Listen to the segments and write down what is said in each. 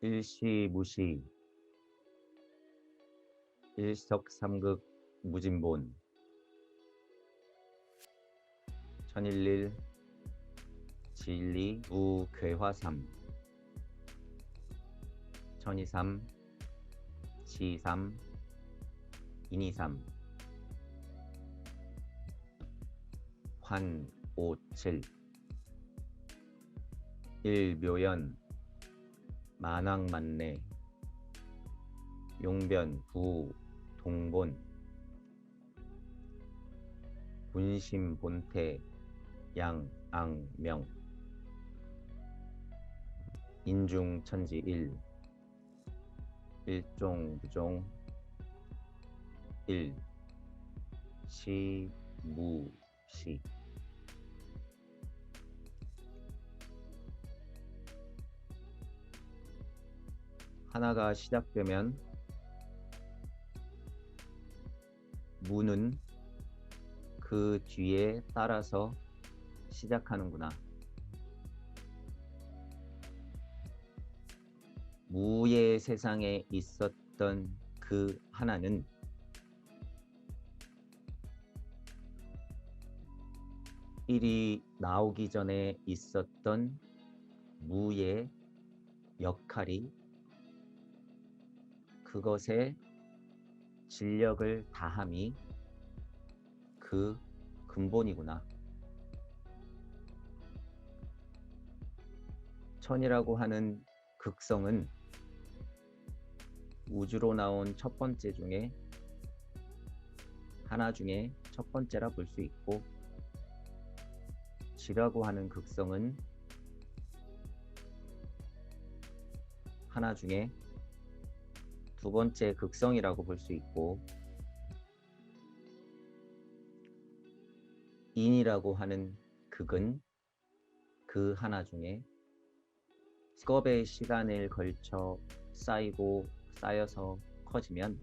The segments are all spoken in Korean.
일시무시 일석삼극 무진본 천일일 지일리 무괴화삼 천이삼 지삼 인이삼 환오칠 일묘연 만왕만내 용변 부동본 분심본태 양앙명 인중천지일 일종부종 일시무시 하나가 시작되면 무는 그 뒤에 따라서 시작하는구나. 무의 세상에 있었던 그 하나는 일이 나오기 전에 있었던 무의 역할이 그것에 진력을 다함이 그 근본이구나. 천이라고 하는 극성은 우주로 나온 첫 번째 중에 하나 중에 첫 번째라 볼 수 있고, 지라고 하는 극성은 하나 중에 두 번째 극성이라고 볼 수 있고, 인이라고 하는 극은 그 하나 중에 직업의 시간을 걸쳐 쌓이고 쌓여서 커지면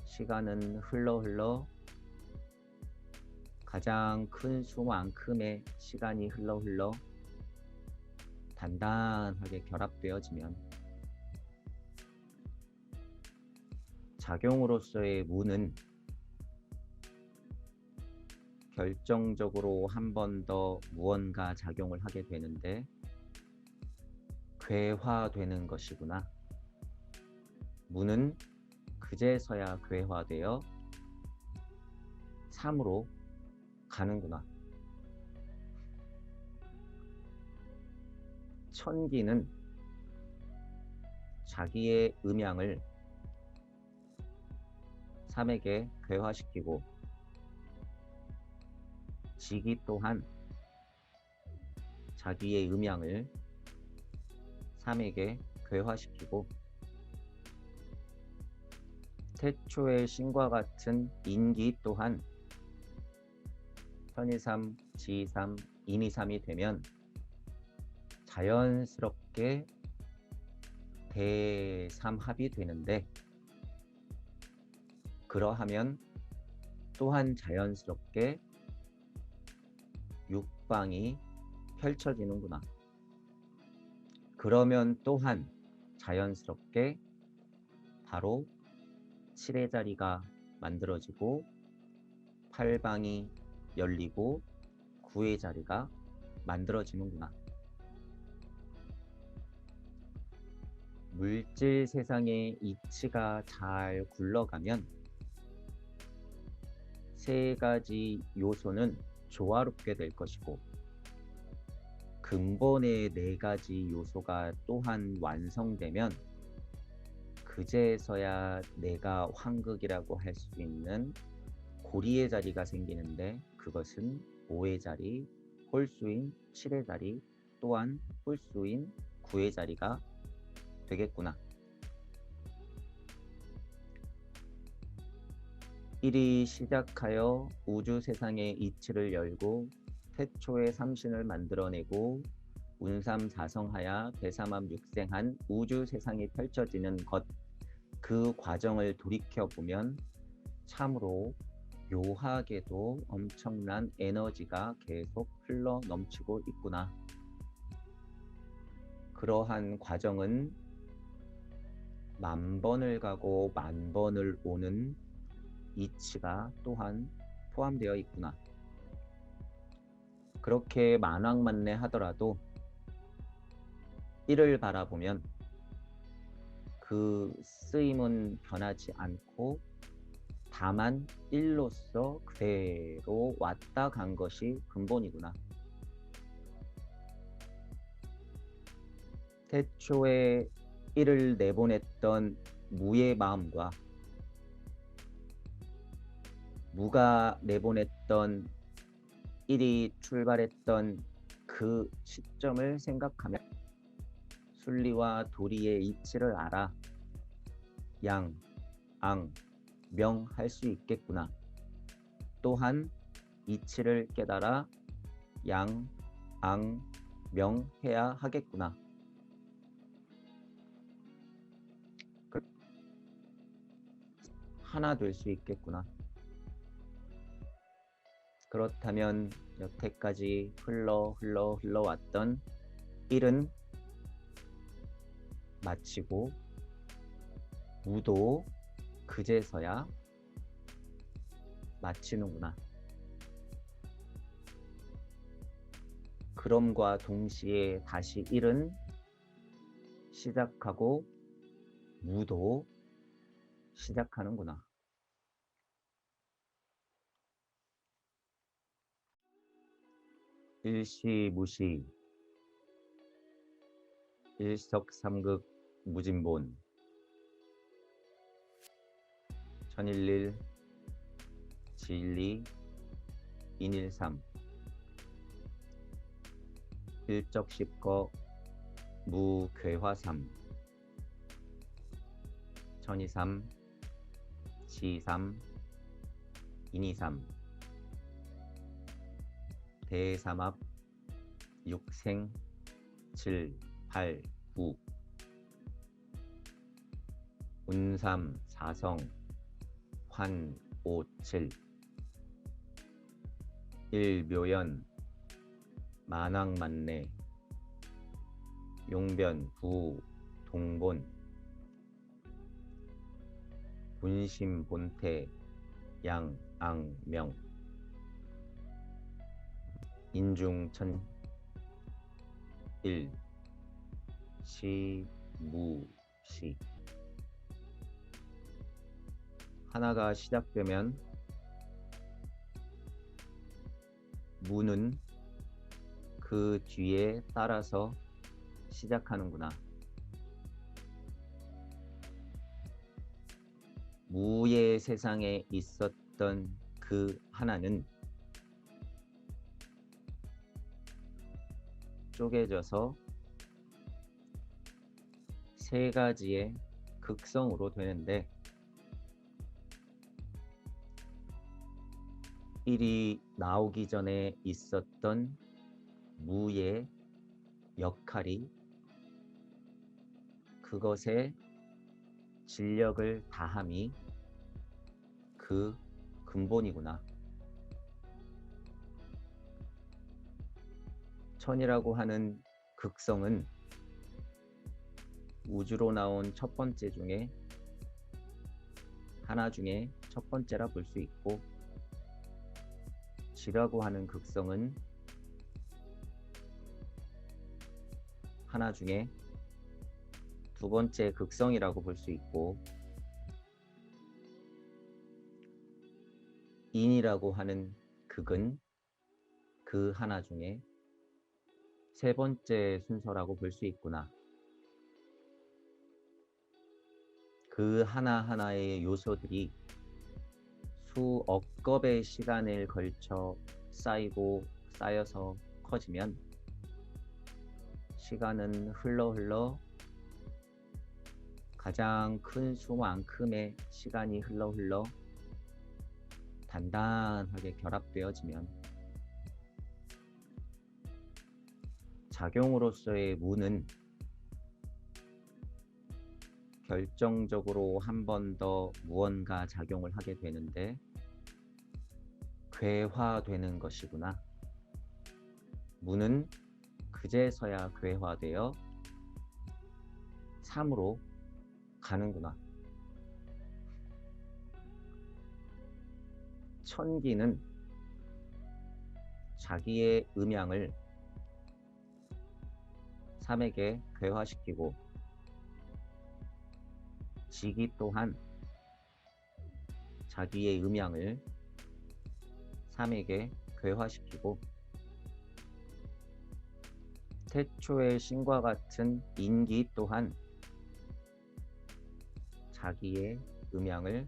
시간은 흘러 가장 큰 수만큼의 시간이 흘러 단단하게 결합되어지면 작용으로서의 무는 결정적으로 한 번 더 무언가 작용을 하게 되는데 괴화되는 것이구나. 무는 그제서야 괴화되어 삼으로 가는구나. 천기는 자기의 음양을 삼에게 괴화시키고, 지기 또한 자기의 음양을 삼에게 괴화시키고, 태초의 신과 같은 인기 또한 천이삼, 지삼, 인이삼이 되면 자연스럽게 대삼합이 되는데, 그러하면 또한 자연스럽게 육방이 펼쳐지는구나. 그러면 또한 자연스럽게 바로 7의 자리가 만들어지고 8방이 열리고 9의 자리가 만들어지는구나. 물질 세상의 이치가 잘 굴러가면 세 가지 요소는 조화롭게 될 것이고, 근본의 네 가지 요소가 또한 완성되면 그제서야 내가 황극이라고 할 수 있는 고리의 자리가 생기는데, 그것은 5의 자리, 홀수인 7의 자리, 또한 홀수인 9의 자리가 되겠구나. 일이 시작하여 우주 세상의 이치를 열고 태초의 삼신을 만들어내고 운삼사성하야 대삼합육생한 우주 세상이 펼쳐지는 것, 그 과정을 돌이켜보면 참으로 묘하게도 엄청난 에너지가 계속 흘러 넘치고 있구나. 그러한 과정은 만 번을 가고 만 번을 오는 이치가 또한 포함되어 있구나. 그렇게 만왕만내 하더라도 이를 바라보면 그 쓰임은 변하지 않고 다만 일로서 그대로 왔다 간 것이 근본이구나. 태초에 이를 내보냈던 무의 마음과 무가 내보냈던 일이 출발했던 그 시점을 생각하면 순리와 도리의 이치를 알아 양, 앙, 명 할 수 있겠구나. 또한 이치를 깨달아 양, 앙, 명 해야 하겠구나. 하나 될 수 있겠구나. 그렇다면 여태까지 흘러왔던 일은 마치고 무도 그제서야 마치는구나. 그럼과 동시에 다시 일은 시작하고 무도 시작하는구나. 일시무시 일석삼극 무진본 천일일 지일리 인일삼 일적십거 무괴화삼 천이삼 지삼 인이삼 대삼합 육생 7, 8, 9 운삼 사성 환 5, 7 일묘연 만왕만내 용변 부 동본 분심 본태 양, 앙, 명 인중천 일 시, 무, 시 하나가 시작되면 무는 그 뒤에 따라서 시작하는구나. 무의 세상에 있었던 그 하나는 쪼개져서 세 가지의 극성으로 되는데 일이 나오기 전에 있었던 무의 역할이 그것에 진력을 다함이 그 근본이구나. 천이라고 하는 극성은 우주로 나온 첫 번째 중에 하나 중에 첫 번째라 볼 수 있고 지라고 하는 극성은 하나 중에 두 번째 극성이라고 볼 수 있고 인이라고 하는 극은 그 하나 중에 세 번째 순서라고 볼 수 있구나. 그 하나하나의 요소들이 수억 겁의 시간을 걸쳐 쌓이고 쌓여서 커지면 시간은 흘러 가장 큰 수만큼의 시간이 흘러 단단하게 결합되어지면 작용으로서의 무는 결정적으로 한 번 더 무언가 작용을 하게 되는데 괴화되는 것이구나. 무는 그제서야 괴화되어 3으로 가는구나. 천기는 자기의 음양을 3에게 괴화시키고, 지기 또한 자기의 음양을 3에게 괴화시키고, 태초의 신과 같은 인기 또한 자기의 음양을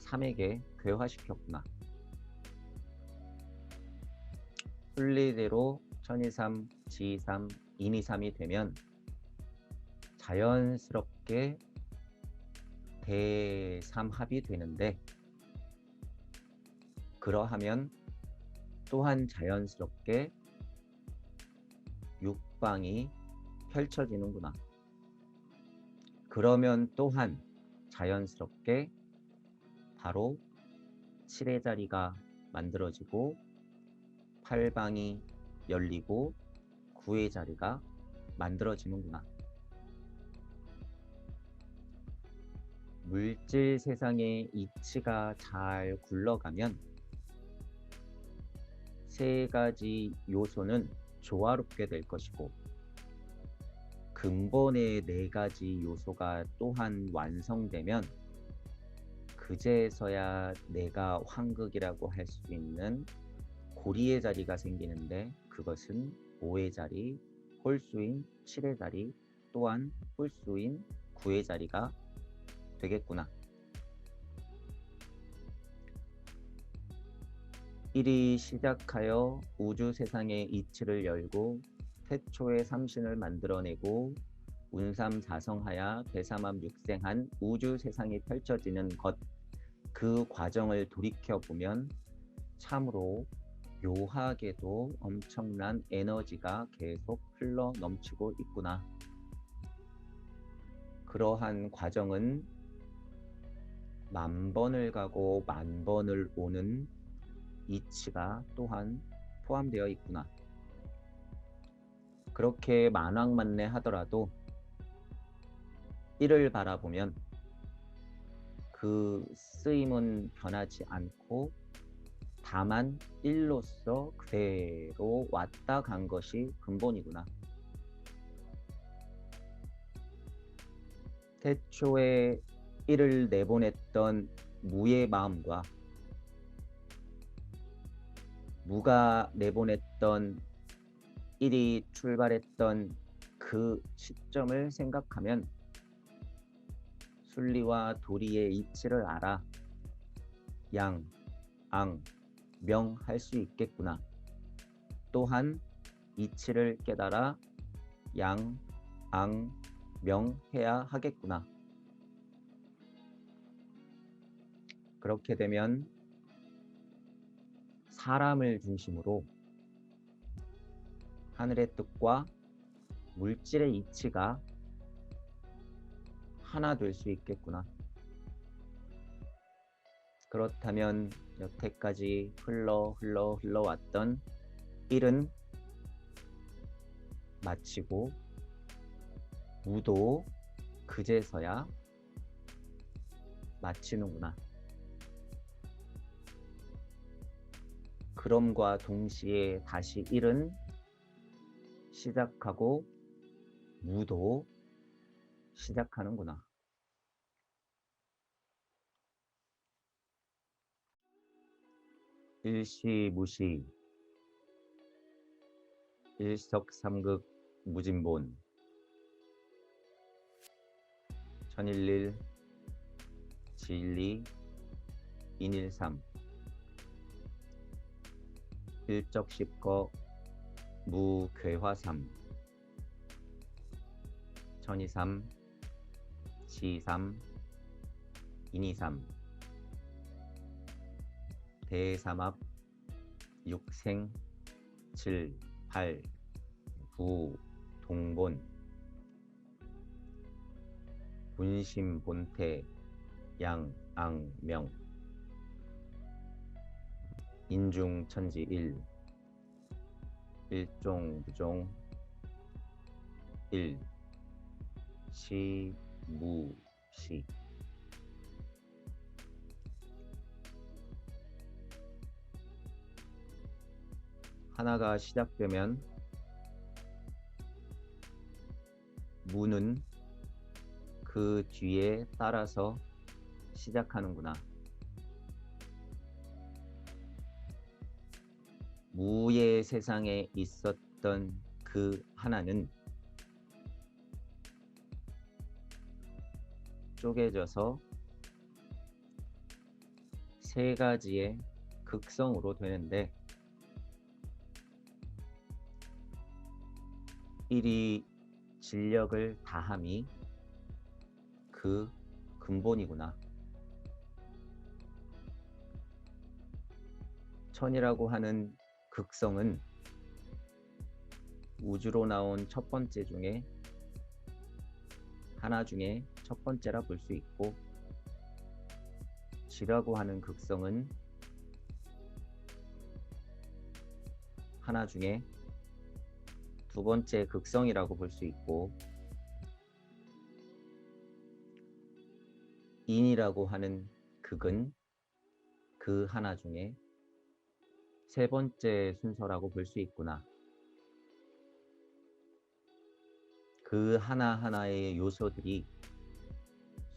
3에게 괴화시켰구나. 순리대로 1023, 지23, 인이3이 되면 자연스럽게 대3합이 되는데, 그러하면 또한 자연스럽게 육방이 펼쳐지는구나. 그러면 또한 자연스럽게 바로 7의 자리가 만들어지고 8방이 열리고 9의 자리가 만들어지는구나. 물질 세상의 이치가 잘 굴러가면 세 가지 요소는 조화롭게 될 것이고, 근본의 네 가지 요소가 또한 완성되면 그제서야 내가 환극이라고 할 수 있는 고리의 자리가 생기는데, 그것은 5의 자리, 홀수인 7의 자리, 또한 홀수인 9의 자리가 되겠구나. 1이 시작하여 우주 세상의 이치를 열고 태초의 삼신을 만들어내고 운삼 사성하야 대삼합 육생한 우주 세상이 펼쳐지는 것, 그 과정을 돌이켜보면 참으로 묘하게도 엄청난 에너지가 계속 흘러 넘치고 있구나. 그러한 과정은 10,000번을 가고 10,000번을 오는 이치가 또한 포함되어 있구나. 그렇게 만왕만내 하더라도 1을 바라보면 그 쓰임은 변하지 않고 다만 1로서 그대로 왔다 간 것이 근본이구나. 태초에 1을 내보냈던 무의 마음과 무가 내보냈던 1이 출발했던 그 시점을 생각하면 순리와 도리의 이치를 알아 양, 앙, 명 할 수 있겠구나. 또한 이치를 깨달아 양, 앙, 명 해야 하겠구나. 그렇게 되면 사람을 중심으로 하늘의 뜻과 물질의 이치가 하나 될 수 있겠구나. 그렇다면 여태까지 흘러왔던 1은 마치고 무도 그제서야 마치는구나. 그럼과 동시에 다시 1은 시작하고 무도 시작하는구나. 일시무시, 일석삼극 무진본, 천일일, 지일리, 인일삼, 일적십거, 무괴화삼, 천이삼, 지삼, 인이삼, 대삼합, 육생, 7, 8, 9, 동본, 분심, 본태, 양, 앙, 명, 인중, 천지, 일, 일종, 부종, 일, 시, 무, 시. 하나가 시작되면 무는 그 뒤에 따라서 시작하는구나. 무의 세상에 있었던 그 하나는 쪼개져서 세 가지의 극성으로 되는데, 1이 진력을 다함이 그 근본이구나. 천이라고 하는 극성은 우주로 나온 첫 번째 중에 하나 중에 첫 번째라 볼 수 있고, 지라고 하는 극성은 하나 중에 두 번째 극성이라고 볼 수 있고, 인이라고 하는 극은 그 하나 중에 세 번째 순서라고 볼 수 있구나. 그 하나하나의 요소들이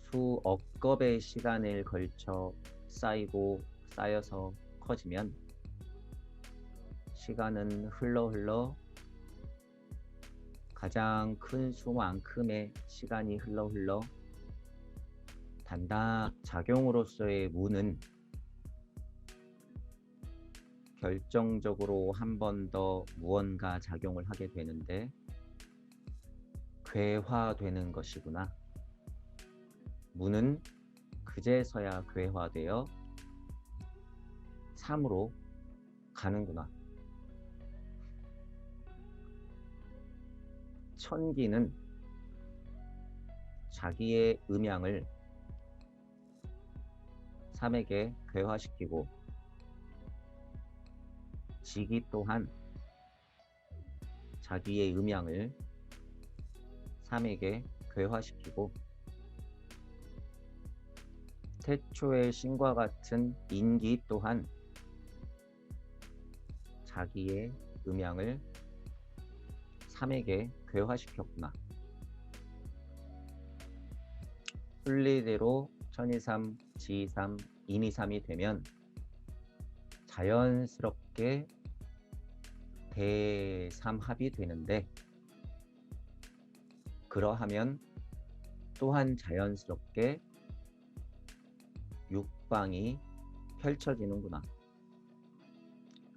수억 겁의 시간을 걸쳐 쌓이고 쌓여서 커지면 시간은 흘러 가장 큰 수만큼의 시간이 흘러 단다 작용으로서의 무는 결정적으로 한 번 더 무언가 작용을 하게 되는데 괴화되는 것이구나. 무는 그제서야 괴화되어 3으로 가는구나. 천기는 자기의 음양을 3에게 괴화시키고, 지기 또한 자기의 음양을 3에게 괴화시키고, 태초의 신과 같은 인기 또한 자기의 음양을 3에게 괴화시켰구나. 순리대로 천이삼, 지이삼, 인이삼이 되면 자연스럽게 대삼합이 되는데, 그러하면 또한 자연스럽게 육방이 펼쳐지는구나.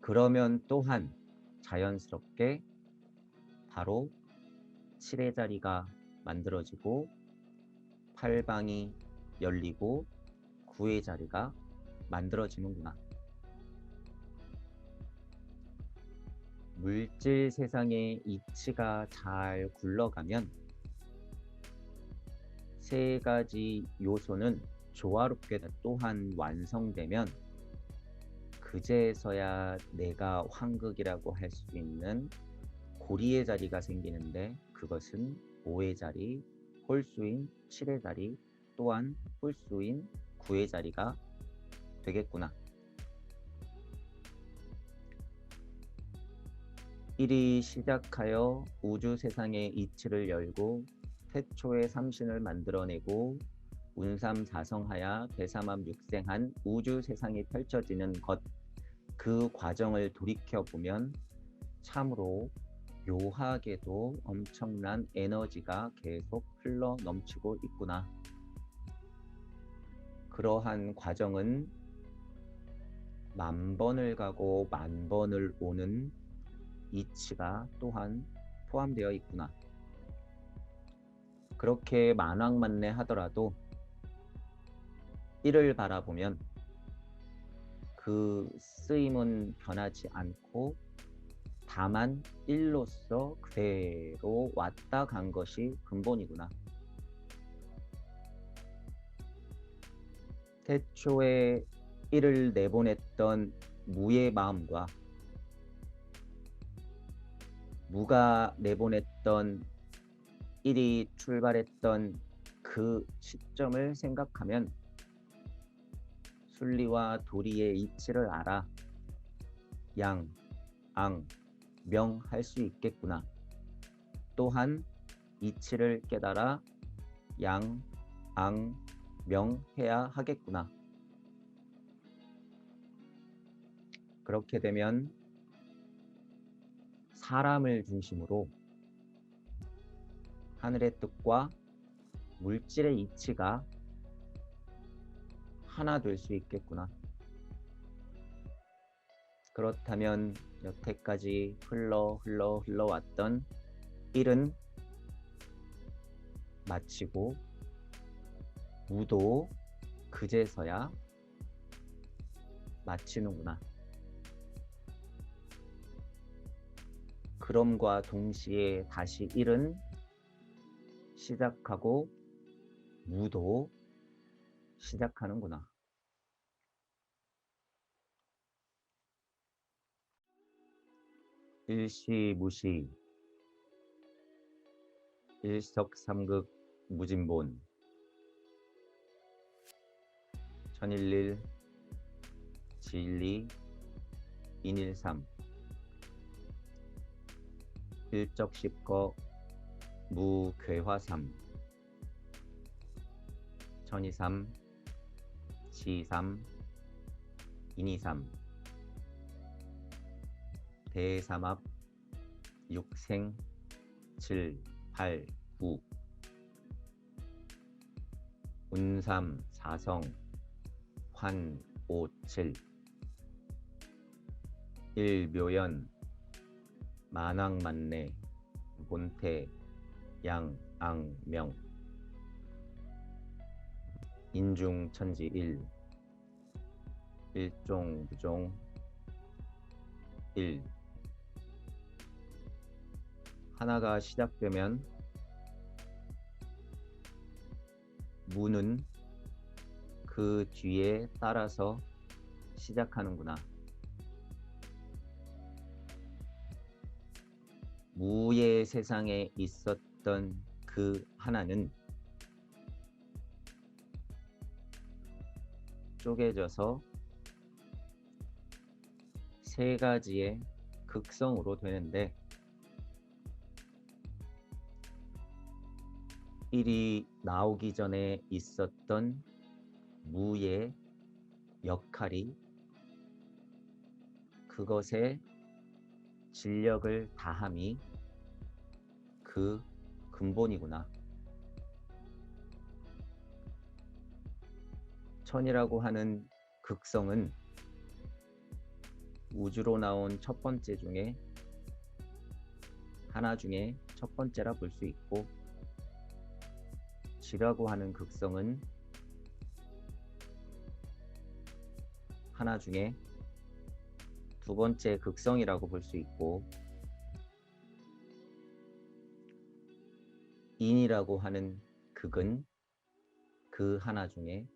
그러면 또한 자연스럽게 바로 7의 자리가 만들어지고 8방이 열리고 9의 자리가 만들어지는구나. 물질 세상의 이치가 잘 굴러가면 세 가지 요소는 조화롭게 또한 완성되면 그제서야 내가 황극이라고 할 수 있는 고리의 자리가 생기는데, 그것은 5의 자리, 홀수인 7의 자리, 또한 홀수인 9의 자리가 되겠구나. 1이 시작하여 우주 세상의 이치를 열고 태초의 삼신을 만들어내고 운삼사성하야 대삼합육생한 우주 세상이 펼쳐지는 것, 그 과정을 돌이켜보면 참으로 묘하게도 엄청난 에너지가 계속 흘러 넘치고 있구나. 그러한 과정은 10,000번을 가고 10,000번을 오는 이치가 또한 포함되어 있구나. 그렇게 만왕만내 하더라도 1을 바라보면 그 쓰임은 변하지 않고 다만 1로서 그대로 왔다 간 것이 근본이구나. 태초에 1을 내보냈던 무의 마음과 무가 내보냈던 1이 출발했던 그 시점을 생각하면 순리와 도리의 이치를 알아 양, 앙, 명 할 수 있겠구나. 또한 이치를 깨달아 양, 앙, 명 해야 하겠구나. 그렇게 되면 사람을 중심으로 하늘의 뜻과 물질의 이치가 하나 될 수 있겠구나. 그렇다면 여태까지 흘러왔던 일은 마치고 무도 그제서야 마치는구나. 그럼과 동시에 다시 일은 시작하고 무도 시작하는구나. 일시무시 일석삼극 무진본 천일일 지일리 인일삼 일적십거 무괴화삼 천이삼 지삼 인이삼 대삼합 육생 7, 8, 9 운삼 사성 환 5, 7 일묘연 만왕만내 본태 양, 앙, 명 인중천지 1 일종부종 1 하나가 시작되면 무는 그 뒤에 따라서 시작하는구나. 무의 세상에 있었던 그 하나는 쪼개져서 세 가지의 극성으로 되는데 일이 나오기 전에 있었던 무의 역할이 그것에 진력을 다함이 그 근본이구나. 천이라고 하는 극성은 우주로 나온 첫 번째 중에 하나 중에 첫 번째라 볼 수 있고 지라고 하는 극성은 하나 중에 두 번째 극성이라고 볼 수 있고 인이라고 하는 극은 그 하나 중에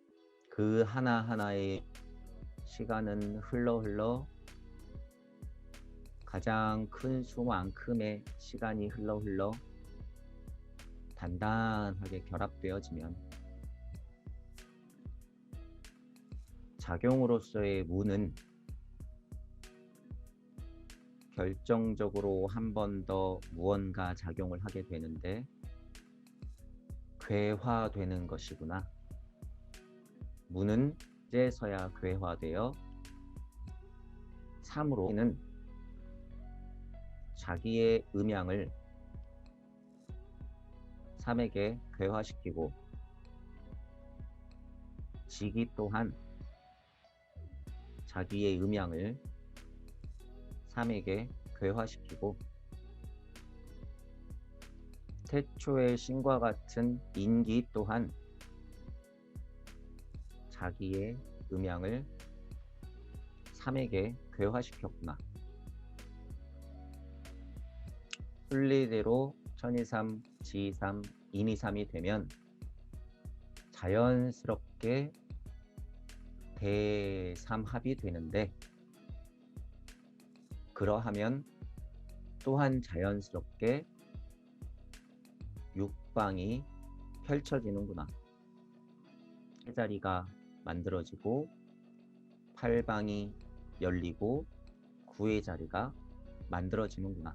그 하나하나의 시간은 흘러 가장 큰 수만큼의 시간이 흘러 단단하게 결합되어지면 작용으로서의 무는 결정적으로 한 번 더 무언가 작용을 하게 되는데 괴화되는 것이구나. 무는 이제서야 괴화되어 삼으로는 자기의 음양을 삼에게 괴화시키고 지기 또한 자기의 음양을 삼에게 괴화시키고 태초의 신과 같은 인기 또한 자기의 음양을 삼에게 괴화시켰구나. 순리대로 천이삼, 지삼, 인이삼이 되면 자연스럽게 대삼합이 되는데 그러하면 또한 자연스럽게 6방이 펼쳐지는구나. 세 자리가 만들어지고 8방이 열리고 9의 자리가 만들어지는구나.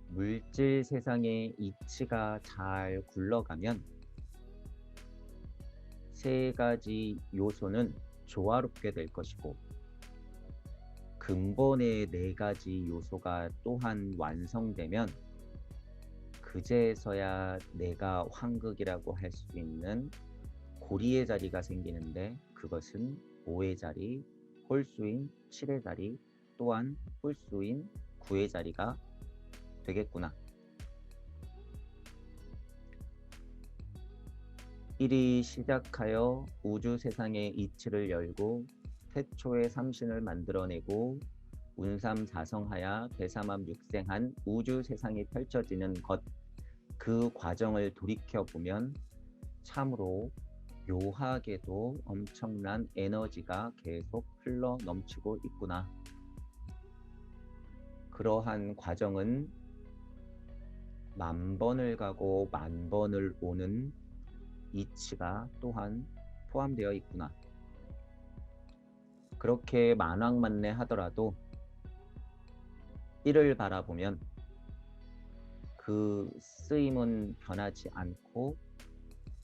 물질 세상의 이치가 잘 굴러가면 세 가지 요소는 조화롭게 될 것이고 근본의 네 가지 요소가 또한 완성되면 그제서야 내가 황극이라고 할 수 있는 고리의 자리가 생기는데 그것은 5의 자리, 홀수인 7의 자리, 또한 홀수인 9의 자리가 되겠구나. 1이 시작하여 우주 세상의 이치를 열고 태초의 삼신을 만들어내고 운삼사성하야 대삼합육생한 우주 세상이 펼쳐지는 것, 그 과정을 돌이켜보면 참으로 묘하게도 엄청난 에너지가 계속 흘러 넘치고 있구나. 그러한 과정은 10,000번을 가고 10,000번을 오는 이치가 또한 포함되어 있구나. 그렇게 만왕만내 하더라도 1을 바라보면 그 쓰임은 변하지 않고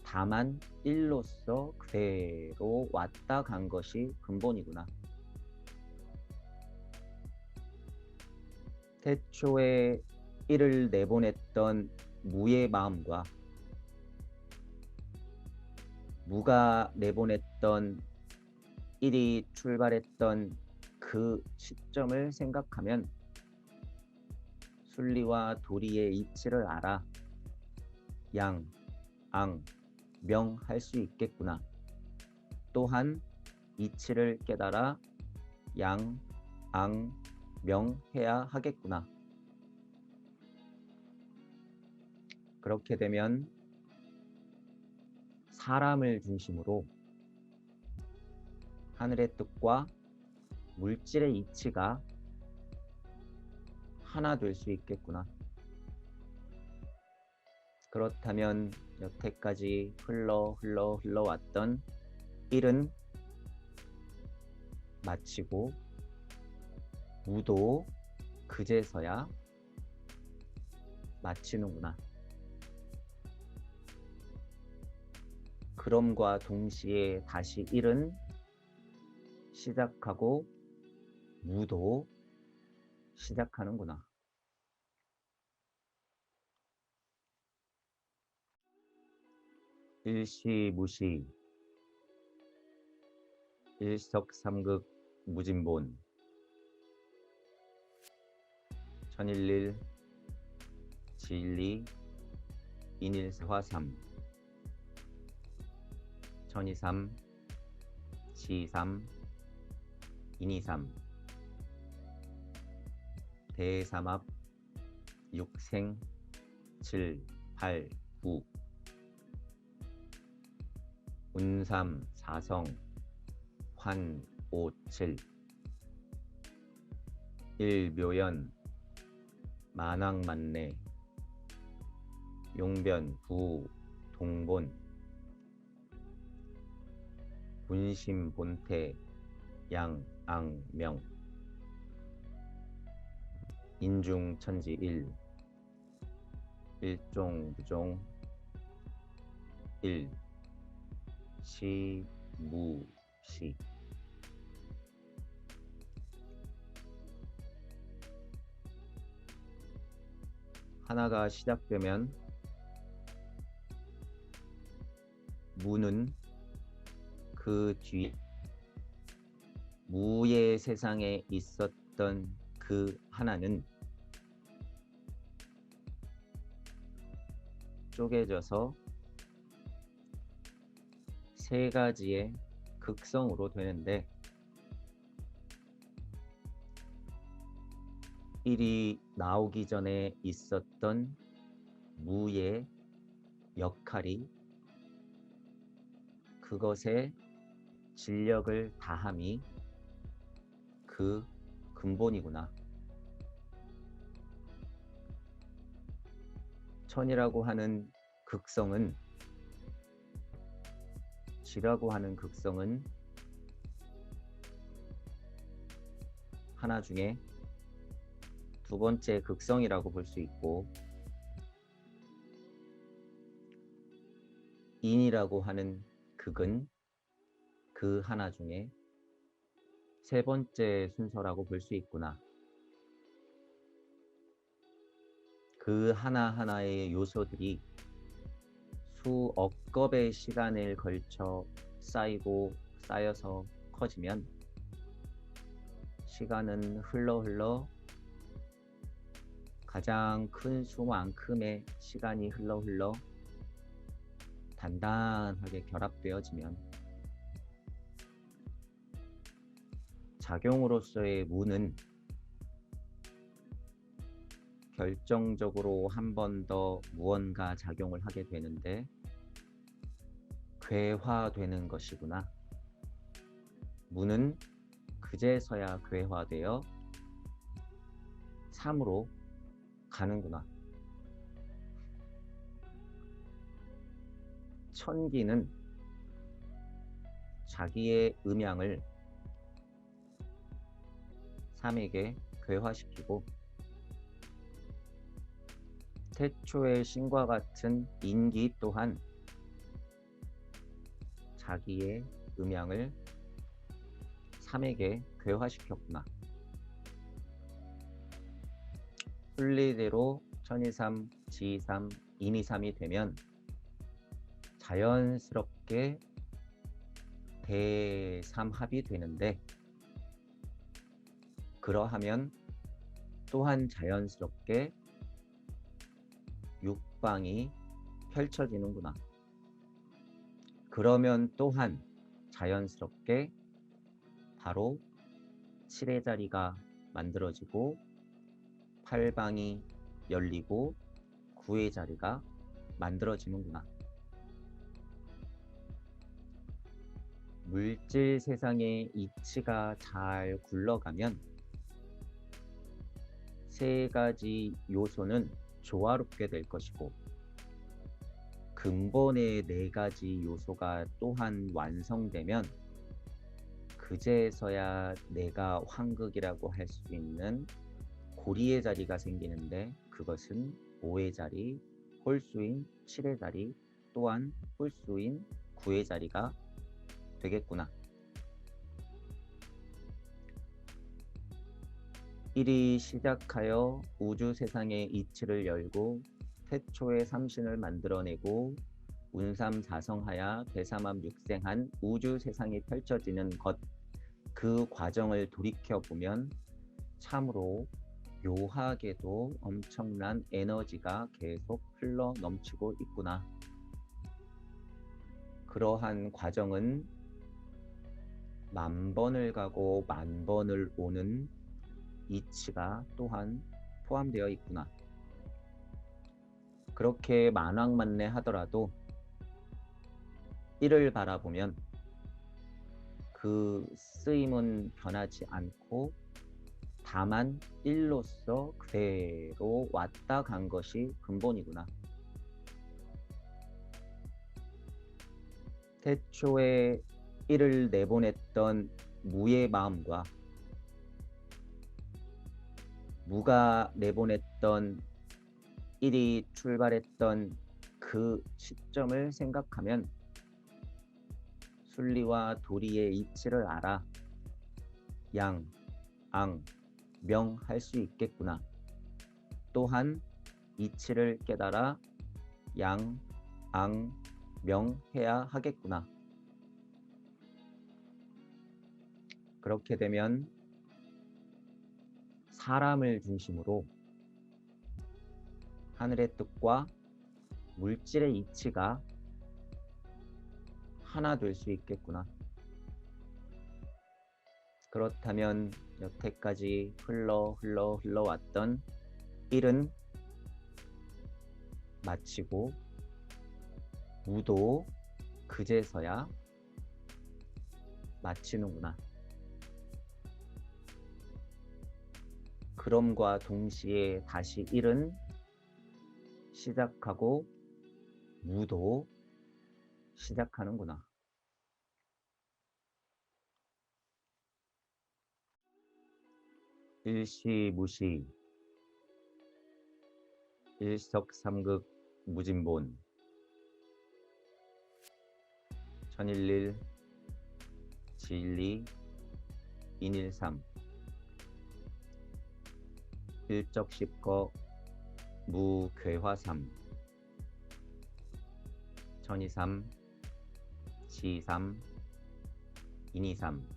다만 1로서 그대로 왔다 간 것이 근본이구나. 태초에 1을 내보냈던 무의 마음과 무가 내보냈던 1이 출발했던 그 시점을 생각하면 순리와 도리의 이치를 알아 양, 앙, 명 할 수 있겠구나. 또한 이치를 깨달아 양, 앙, 명 해야 하겠구나. 그렇게 되면 사람을 중심으로 하늘의 뜻과 물질의 이치가 하나 될 수 있겠구나. 그렇다면 여태까지 흘러왔던 1은 마치고 무도 그제서야 마치는구나. 그럼과 동시에 다시 1은 시작하고 무도 시작하는구나. 일시무시, 일석삼극 무진본, 천일일, 지일리, 인일화삼, 천이삼, 지삼, 인이삼, 대삼합, 육생, 7, 8, 9, 운삼, 사성, 환, 5, 7, 일묘연, 만왕만내, 용변, 부, 동본, 분심, 본태, 양, 앙, 명, 인중, 천지, 일, 일종, 무종, 일, 시, 무, 시. 하나가 시작되면 무는 그 뒤 무의 세상에 있었던 그 하나는 쪼개져서 세 가지의 극성으로 되는데 1이 나오기 전에 있었던 무의 역할이 그것에 진력을 다함이 그 근본이구나. 천이라고 하는 극성은 지라고 하는 극성은 하나 중에 두 번째 극성이라고 볼 수 있고, 인이라고 하는 극은 그 하나 중에 세 번째 순서라고 볼 수 있구나. 그 하나하나의 요소들이 수억 겁의 시간을 걸쳐 쌓이고 쌓여서 커지면 시간은 흘러 가장 큰 수만큼의 시간이 흘러 단단하게 결합되어지면 작용으로서의 무는 결정적으로 한 번 더 무언가 작용을 하게 되는데 괴화되는 것이구나. 무는 그제서야 괴화되어 삶으로 가는구나. 천기는 자기의 음양을 삼에게 괴화시키고, 태초의 신과 같은 인기 또한 자기의 음양을 삼에게 괴화시켰구나. 순리대로 천이삼, 지이삼, 인이삼이 되면 자연스럽게 대삼합이 되는데, 그러하면 또한 자연스럽게 육방이 펼쳐지는구나. 그러면 또한 자연스럽게 바로 7의 자리가 만들어지고 8방이 열리고 9의 자리가 만들어지는구나. 물질 세상의 이치가 잘 굴러가면 세 가지 요소는 조화롭게 될 것이고, 근본의 네 가지 요소가 또한 완성되면 그제서야 내가 황극이라고 할 수 있는 고리의 자리가 생기는데, 그것은 5의 자리, 홀수인 7의 자리, 또한 홀수인 9의 자리가 되겠구나. 1이 시작하여 우주 세상의 이치를 열고 태초의 삼신을 만들어내고 운삼사성하야 대삼합 육생한 우주 세상이 펼쳐지는 것, 그 과정을 돌이켜보면 참으로 묘하게도 엄청난 에너지가 계속 흘러 넘치고 있구나. 그러한 과정은 만 번을 가고 만 번을 오는 이치가 또한 포함되어 있구나. 그렇게 만왕만내 하더라도 1을 바라보면 그 쓰임은 변하지 않고 다만 1로서 그대로 왔다 간 것이 근본이구나. 태초에 1을 내보냈던 무의 마음과 무가 내보냈던 1이 출발했던 그 시점을 생각하면 순리와 도리의 이치를 알아 양, 앙, 명 할 수 있겠구나. 또한 이치를 깨달아 양, 앙, 명 해야 하겠구나. 그렇게 되면 사람을 중심으로 하늘의 뜻과 물질의 이치가 하나 될 수 있겠구나. 그렇다면 여태까지 흘러왔던 1은 마치고 무도 그제서야 마치는구나. 그럼과 동시에 다시 1은 시작하고 무도 시작하는구나. 일시무시, 일석삼극 무진본, 천일일, 지일리, 인일삼, 일적십거 무괴화삼, 천이삼, 지삼, 인이삼,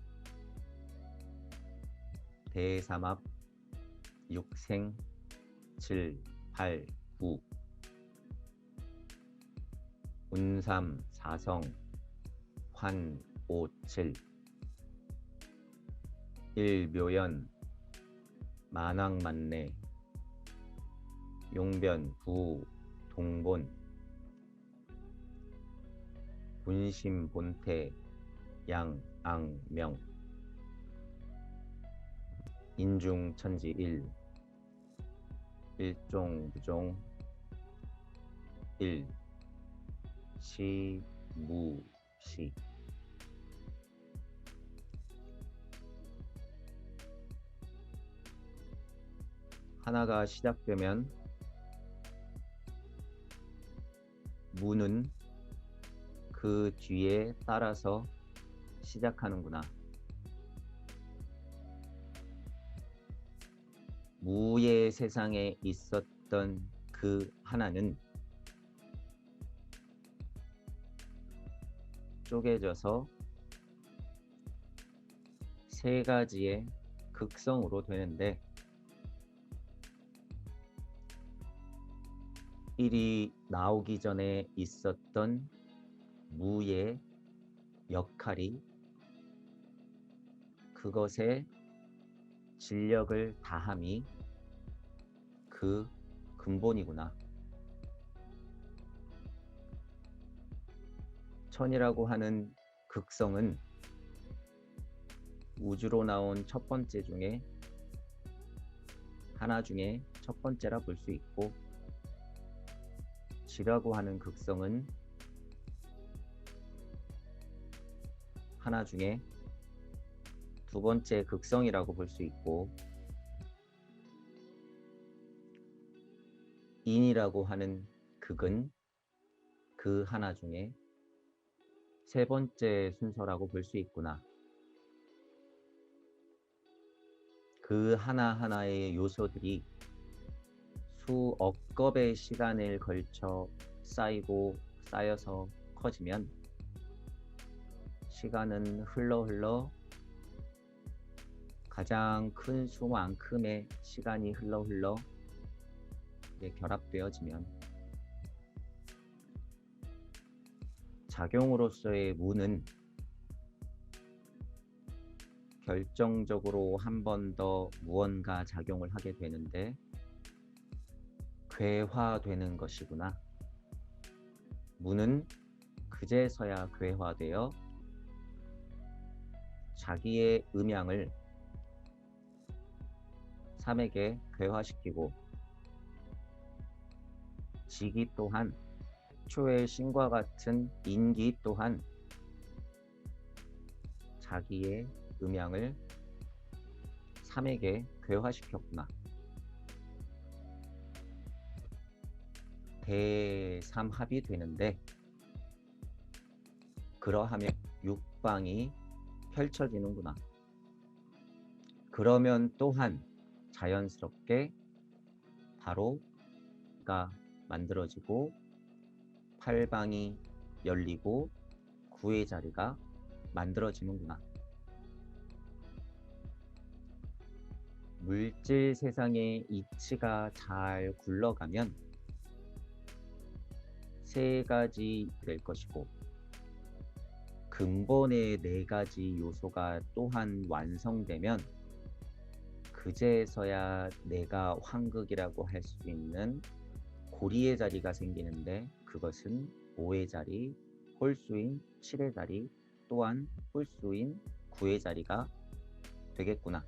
대삼합, 육생, 칠, 팔, 구, 운삼, 사성, 환, 오, 칠, 일묘연, 만왕만내, 용변, 구, 동본, 분심, 본태, 양, 앙, 명, 인중, 천지, 일, 일종, 부종, 일, 시, 무, 시. 하나가 시작되면 무는 그 뒤에 따라서 시작하는구나. 무의 세상에 있었던 그 하나는 쪼개져서 세 가지의 극성으로 되는데, 일이 나오기 전에 있었던 무의 역할이 그것에 진력을 다함이 그 근본이구나. 천이라고 하는 극성은 우주로 나온 첫 번째 중에 하나 중에 첫 번째라 볼 수 있고, 지라고 하는 극성은 하나 중에 두 번째 극성이라고 볼 수 있고, 인이라고 하는 극은 그 하나 중에 세 번째 순서라고 볼 수 있구나. 그 하나하나의 요소들이 수억 겁의 시간을 걸쳐 쌓이고 쌓여서 커지면 시간은 흘러 가장 큰 수만큼의 시간이 흘러 결합되어지면 작용으로서의 무는 결정적으로 한 번 더 무언가 작용을 하게 되는데 괴화되는 것이구나. 무는 그제서야 괴화되어 자기의 음양을 삼에게 괴화시키고, 지기 또한 초의 신과 같은 인기 또한 자기의 음양을 삼에게 괴화시켰구나. 대삼합이 되는데, 그러하면 육방이 펼쳐지는구나. 그러면 또한 자연스럽게 바로가 만들어지고 팔방이 열리고 구의 자리가 만들어지는구나. 물질 세상의 이치가 잘 굴러가면 세 가지 될 것이고, 근본의 네 가지 요소가 또한 완성되면 그제서야 내가 황극이라고 할 수 있는 고리의 자리가 생기는데, 그것은 5의 자리, 홀수인 7의 자리, 또한 홀수인 9의 자리가 되겠구나.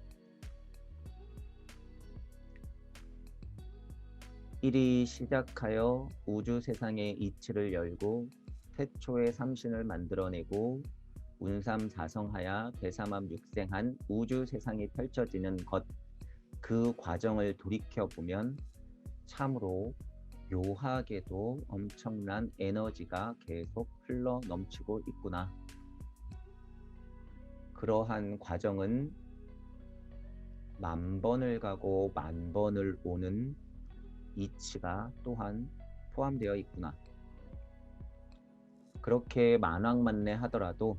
일이 시작하여 우주 세상의 이치를 열고 태초의 삼신을 만들어내고 운삼사성하야 대삼합 육생한 우주 세상이 펼쳐지는 것, 그 과정을 돌이켜보면 참으로 묘하게도 엄청난 에너지가 계속 흘러 넘치고 있구나. 그러한 과정은 만 번을 가고 만 번을 오는 이치가 또한 포함되어 있구나. 그렇게 만왕만내 하더라도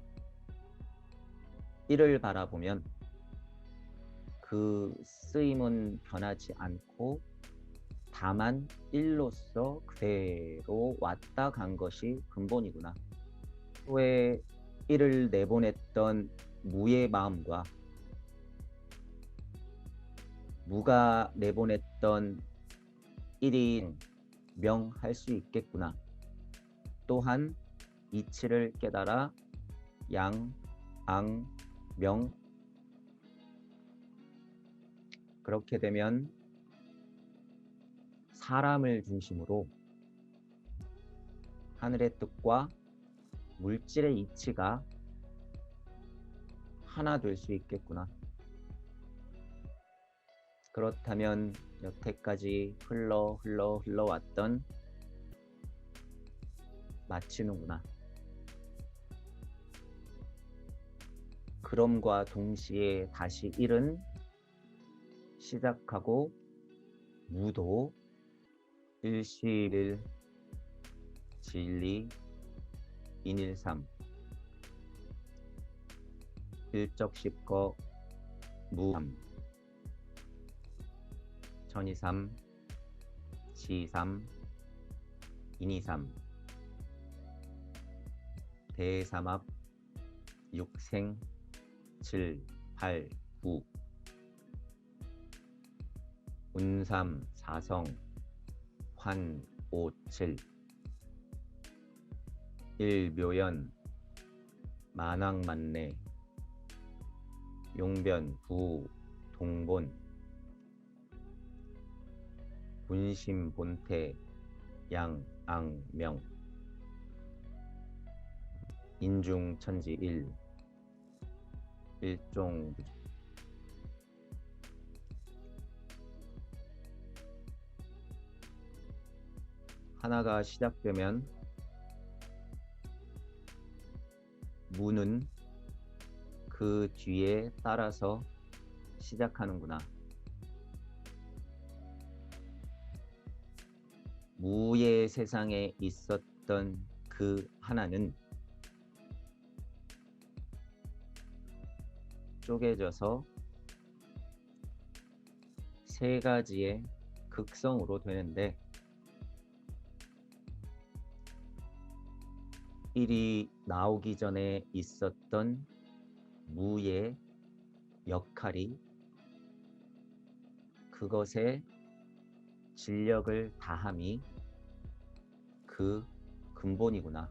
이를 바라보면 그 쓰임은 변하지 않고 다만 일로서 그대로 왔다 간 것이 근본이구나. 왜 이를 내보냈던 무의 마음과 무가 내보냈던 일이 명할 수 있겠구나. 또한 이치를 깨달아 양, 앙, 명, 그렇게 되면 사람을 중심으로 하늘의 뜻과 물질의 이치가 하나 될 수 있겠구나. 그렇다면 여태까지 흘러왔던 마치는구나. 그럼과 동시에 다시 일은 시작하고 무도 일시일 진리 인일삼 일적십거 무삼 천이삼 지삼 인이삼 대삼합 육생 7, 8, 9 운삼, 사성, 환, 5, 7 일묘연, 만왕만내 용변, 구, 동본 분심, 본태, 양, 앙, 명 인중, 천지, 일 일종 하나가 시작되면 무는 그 뒤에 따라서 시작하는구나. 무의 세상에 있었던 그 하나는 쪼개져서 세 가지의 극성으로 되는데 일이 나오기 전에 있었던 무의 역할이 그것에 진력을 다함이 그 근본이구나.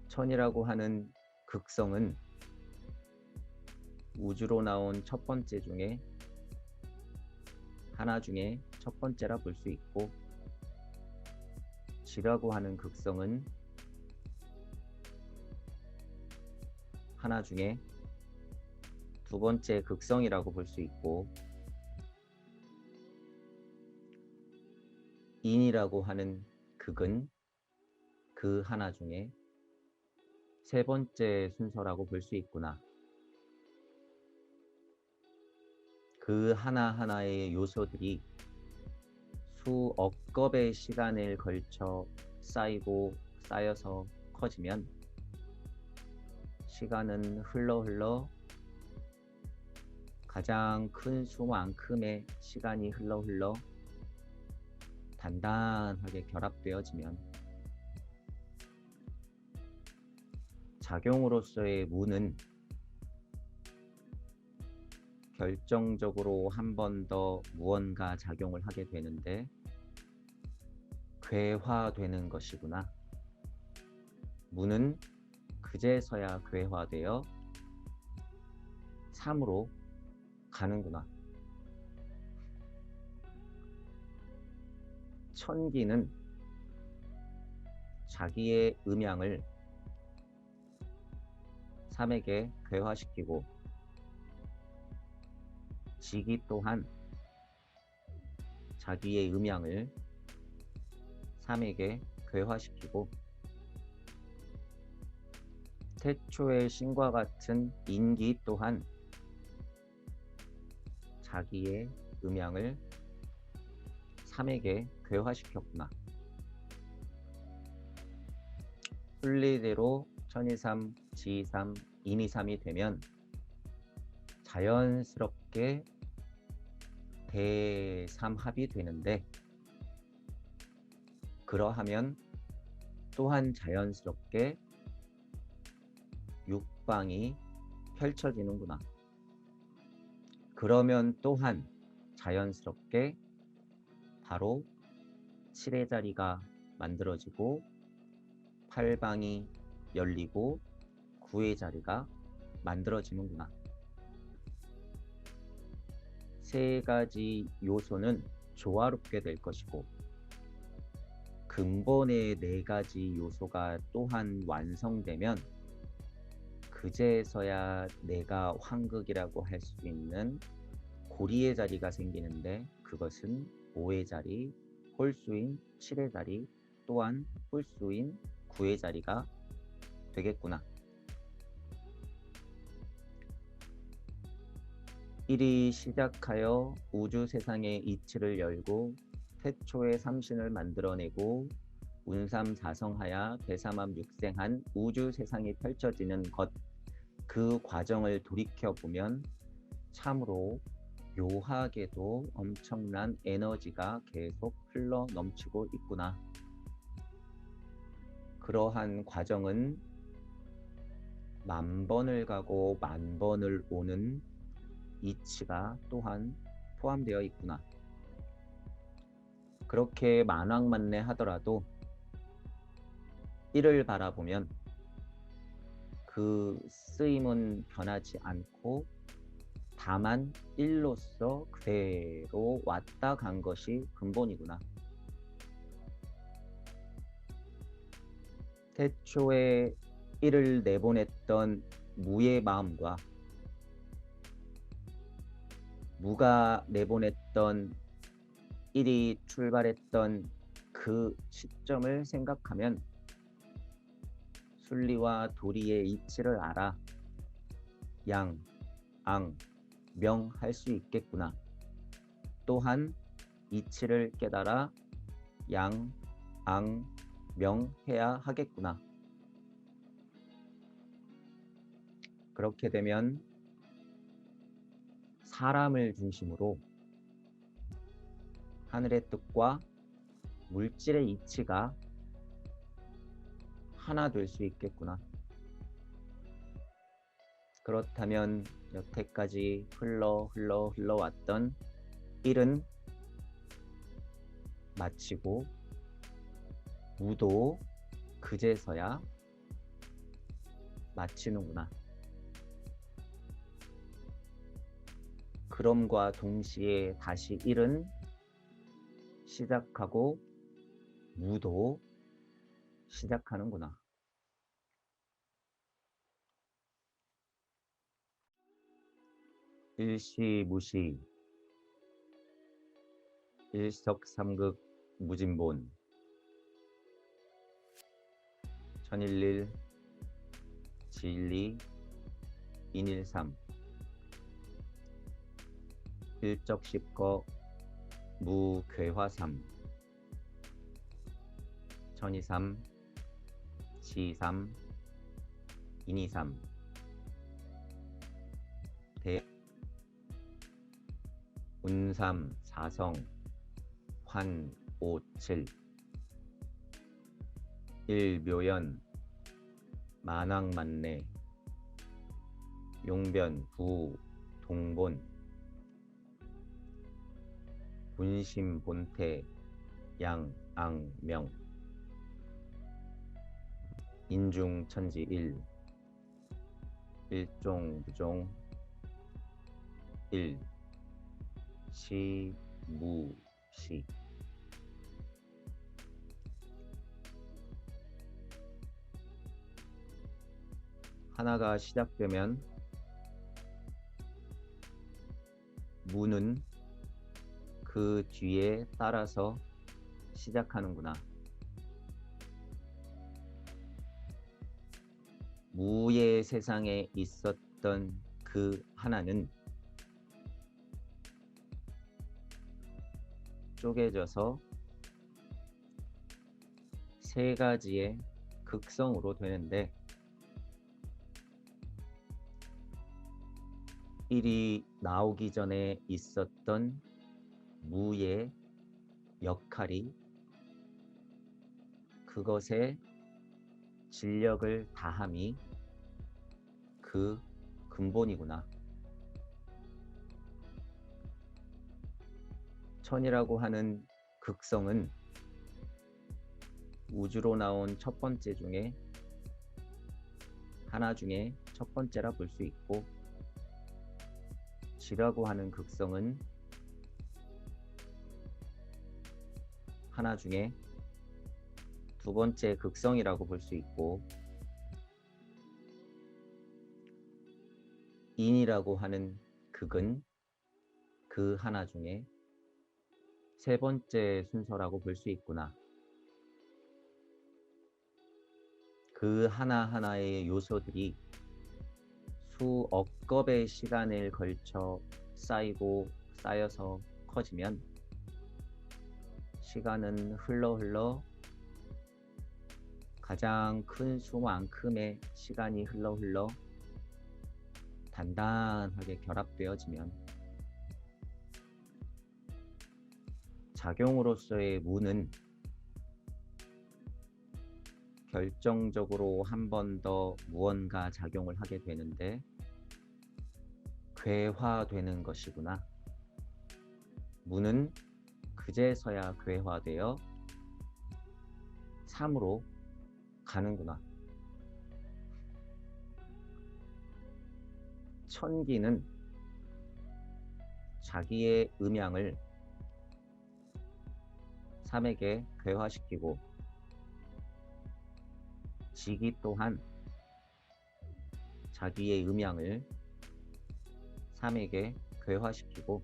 천이라고 하는 극성은 우주로 나온 첫 번째 중에 하나 중에 첫 번째라 볼 수 있고, 지라고 하는 극성은 하나 중에 두 번째 극성이라고 볼 수 있고, 인이라고 하는 극은 그 하나 중에 세 번째 순서라고 볼 수 있구나. 그 하나하나의 요소들이 수억 겁의 시간을 걸쳐 쌓이고 쌓여서 커지면 시간은 흘러 가장 큰 수만큼의 시간이 흘러 단단하게 결합되어지면 작용으로서의 무는 결정적으로 한 번 더 무언가 작용을 하게 되는데 괴화되는 것이구나. 무는 그제서야 괴화되어 참으로 가는구나. 천기는 자기의 음양을 삼에게 괴화시키고 지기 또한 자기의 음양을 삼에게 괴화시키고 태초의 신과 같은 인기 또한 자기의 음양을 삼에게 괴화시켰구나. 순리대로 천이삼, 지이삼, 인이삼이 되면 자연스럽게 대삼합이 되는데, 그러하면 또한 자연스럽게 육방이 펼쳐지는구나. 그러면 또한 자연스럽게 바로 7의 자리가 만들어지고 8방이 열리고 9의 자리가 만들어지는구나. 세 가지 요소는 조화롭게 될 것이고 근본의 네 가지 요소가 또한 완성되면 그제서야 내가 환극이라고 할 수 있는 고리의 자리가 생기는데, 그것은 5의 자리, 홀수인 7의 자리, 또한 홀수인 9의 자리가 되겠구나. 1이 시작하여 우주 세상의 이치를 열고 태초의 삼신을 만들어내고 운삼사성하야 대삼합 육생한 우주 세상이 펼쳐지는 것, 그 과정을 돌이켜보면 참으로 묘하게도 엄청난 에너지가 계속 흘러 넘치고 있구나. 그러한 과정은 10,000번을 가고 10,000번을 오는 이치가 또한 포함되어 있구나. 그렇게 만왕만내 하더라도 1을 바라보면 그 쓰임은 변하지 않고 다만 1로서 그대로 왔다 간 것이 근본이구나. 태초에 1을 내보냈던 무의 마음과 무가 내보냈던 1이 출발했던 그 시점을 생각하면 순리와 도리의 이치를 알아 양, 앙, 명 할 수 있겠구나. 또한 이치를 깨달아 양, 앙, 명 해야 하겠구나. 그렇게 되면 사람을 중심으로 하늘의 뜻과 물질의 이치가 하나 될 수 있겠구나. 그렇다면 여태까지 흘러왔던 1은 마치고 무도 그제서야 마치는구나. 그럼과 동시에 다시 1은 시작하고 무도 시작하는구나. 일시무시, 일석삼극 무진본, 천일일, 지일리, 인일삼, 일적십거, 무괴화삼, 천이삼, 지삼, 인이삼, 운삼, 사성, 환, 오칠, 일묘연, 만왕만내, 용변, 부, 동본, 분심, 본태, 양, 앙, 명, 인중, 천지, 일, 일종, 무종, 일, 시, 무, 시. 하나가 시작되면 무는 그 뒤에 따라서 시작하는구나. 무의 세상에 있었던 그 하나는 쪼개져서 세 가지의 극성으로 되는데, 1이 나오기 전에 있었던 무의 역할이 그것에 진력을 다함이 그 근본이구나. 천이라고 하는 극성은 우주로 나온 첫 번째 중에 하나 중에 첫 번째라 볼 수 있고, 지라고 하는 극성은 하나 중에 두 번째 극성이라고 볼 수 있고, 인이라고 하는 극은 그 하나 중에 세 번째 순서라고 볼 수 있구나. 그 하나하나의 요소들이 수억 겁의 시간을 걸쳐 쌓이고 쌓여서 커지면 시간은 흘러 가장 큰 수만큼의 시간이 흘러 단단하게 결합되어지면 작용으로서의 무는 결정적으로 한 번 더 무언가 작용을 하게 되는데 괴화되는 것이구나. 무는 그제서야 괴화되어 3으로 가는구나. 천기는 자기의 음양을 3에게 괴화시키고, 지기 또한 자기의 음양을 3에게 괴화시키고,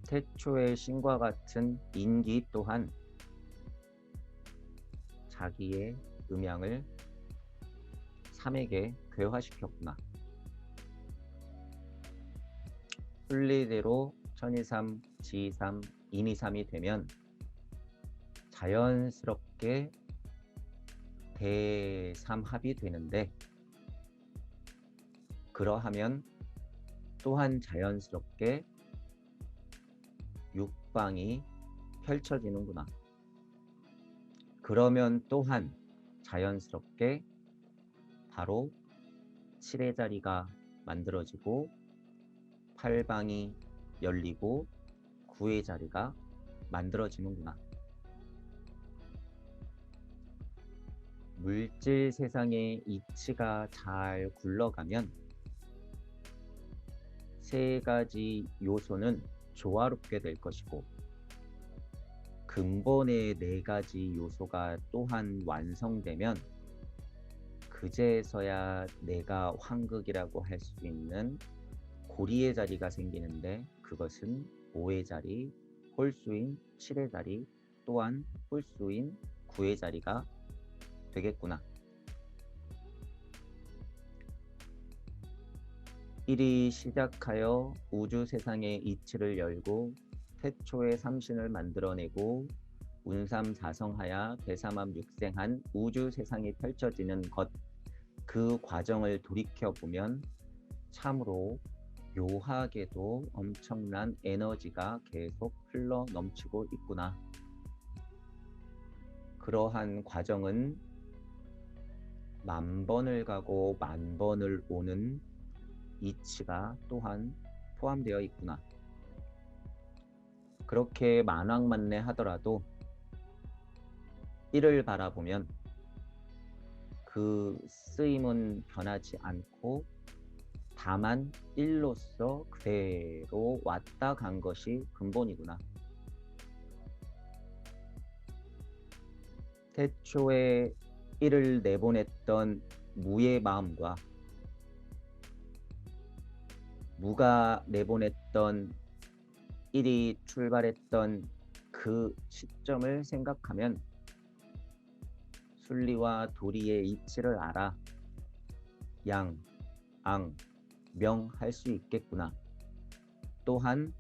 태초의 신과 같은 인기 또한 자기의 음양을 3에게 괴화시켰구나. 순리대로 천이삼, 지삼, 인이삼이 되면 자연스럽게 대삼합이 되는데, 그러하면 또한 자연스럽게 육방이 펼쳐지는구나. 그러면 또한 자연스럽게 바로 7의 자리가 만들어지고 8방이 열리고 9의 자리가 만들어지는구나. 물질 세상의 이치가 잘 굴러가면 세 가지 요소는 조화롭게 될 것이고, 근본의 네 가지 요소가 또한 완성되면 그제서야 내가 황극이라고 할 수 있는 고리의 자리가 생기는데, 그것은 5의 자리, 홀수인 7의 자리, 또한 홀수인 9의 자리가 되겠구나. 1이 시작하여 우주 세상의 이치를 열고 태초의 삼신을 만들어내고 운삼사성하야 대삼합 육생한 우주 세상이 펼쳐지는 것, 그 과정을 돌이켜보면 참으로 묘하게도 엄청난 에너지가 계속 흘러 넘치고 있구나. 그러한 과정은 10,000번을 가고 10,000번을 오는 이치가 또한 포함되어 있구나. 그렇게 만왕만내 하더라도 1을 바라보면 그 쓰임은 변하지 않고 다만 1로서 그대로 왔다 간 것이 근본이구나. 태초에 1을 내보냈던 무의 마음과 무가 내보냈던 1이 출발했던 그 시점을 생각하면 순리와 도리의 이치를 알아 양, 앙, 명 할 수 있겠구나. 또한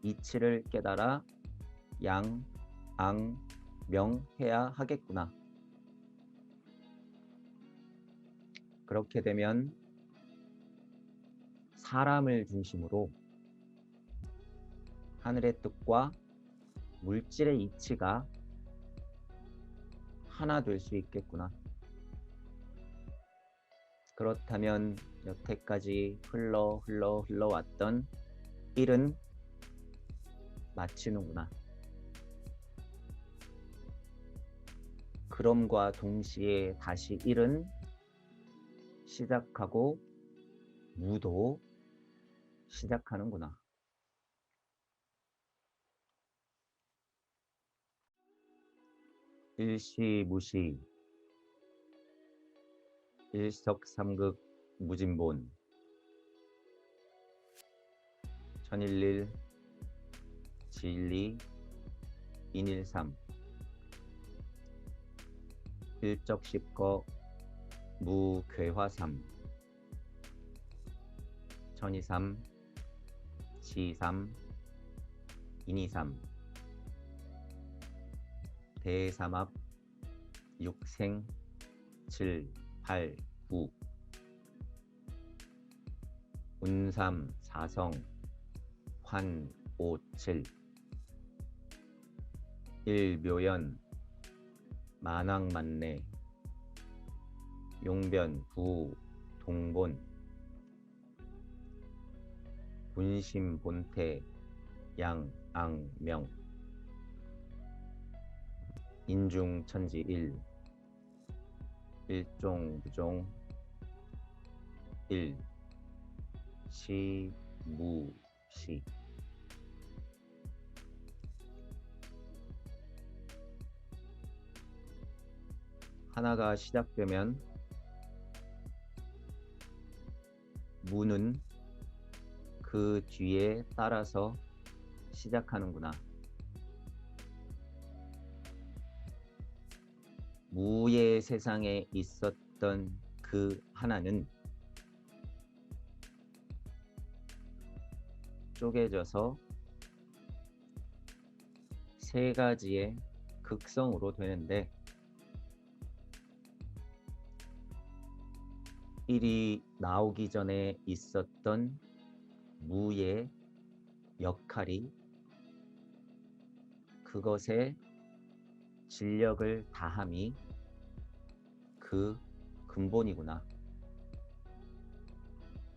이치를 깨달아 양, 앙, 명 해야 하겠구나. 그렇게 되면 사람을 중심으로 하늘의 뜻과 물질의 이치가 하나 될 수 있겠구나. 그렇다면 여태까지 흘러왔던 일은 마치는구나. 그럼과 동시에 다시 일은 시작하고 무도 시작하는구나. 일시무시 일석삼극 무진본 천일일 지일리 인일삼 일적십거 무괴화삼 천이삼 지삼 인이삼 대삼합 육생 7, 8, 9 운삼 사성 환 5, 7 일묘연 만왕만내 용변 구 동본 분심 본태 양앙명 인중천지 1 일종부종 1 시무시 하나가 시작되면 무는 그 뒤에 따라서 시작하는구나. 무의 세상에 있었던 그 하나는 쪼개져서 세 가지의 극성으로 되는데 일이 나오기 전에 있었던 무의 역할이 그것에 진력을 다함이 그 근본이구나.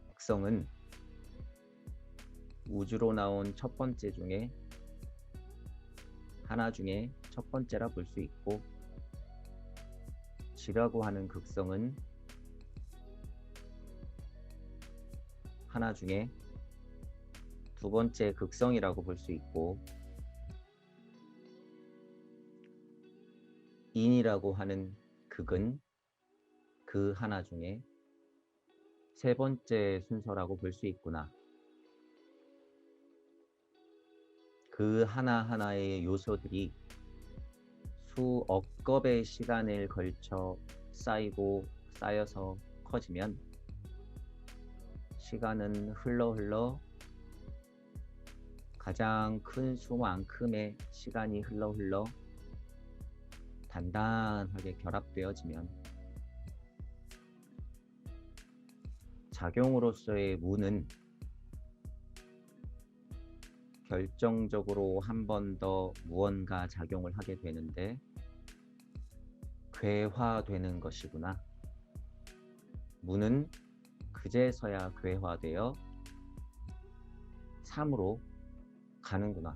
극성은 우주로 나온 첫 번째 중에 하나 중에 첫 번째라 볼 수 있고 지라고 하는 극성은 하나 중에 두 번째 극성이라고 볼 수 있고 인이라고 하는 극은 그 하나 중에 세 번째 순서라고 볼 수 있구나. 그 하나하나의 요소들이 수억 겁의 시간을 걸쳐 쌓이고 쌓여서 커지면 시간은 흘러 가장 큰 수만큼의 시간이 흘러 단단하게 결합되어지면 작용으로서의 무는 결정적으로 한 번 더 무언가 작용을 하게 되는데 괴화되는 것이구나. 무는 그제서야 괴화되어 3으로 가는구나.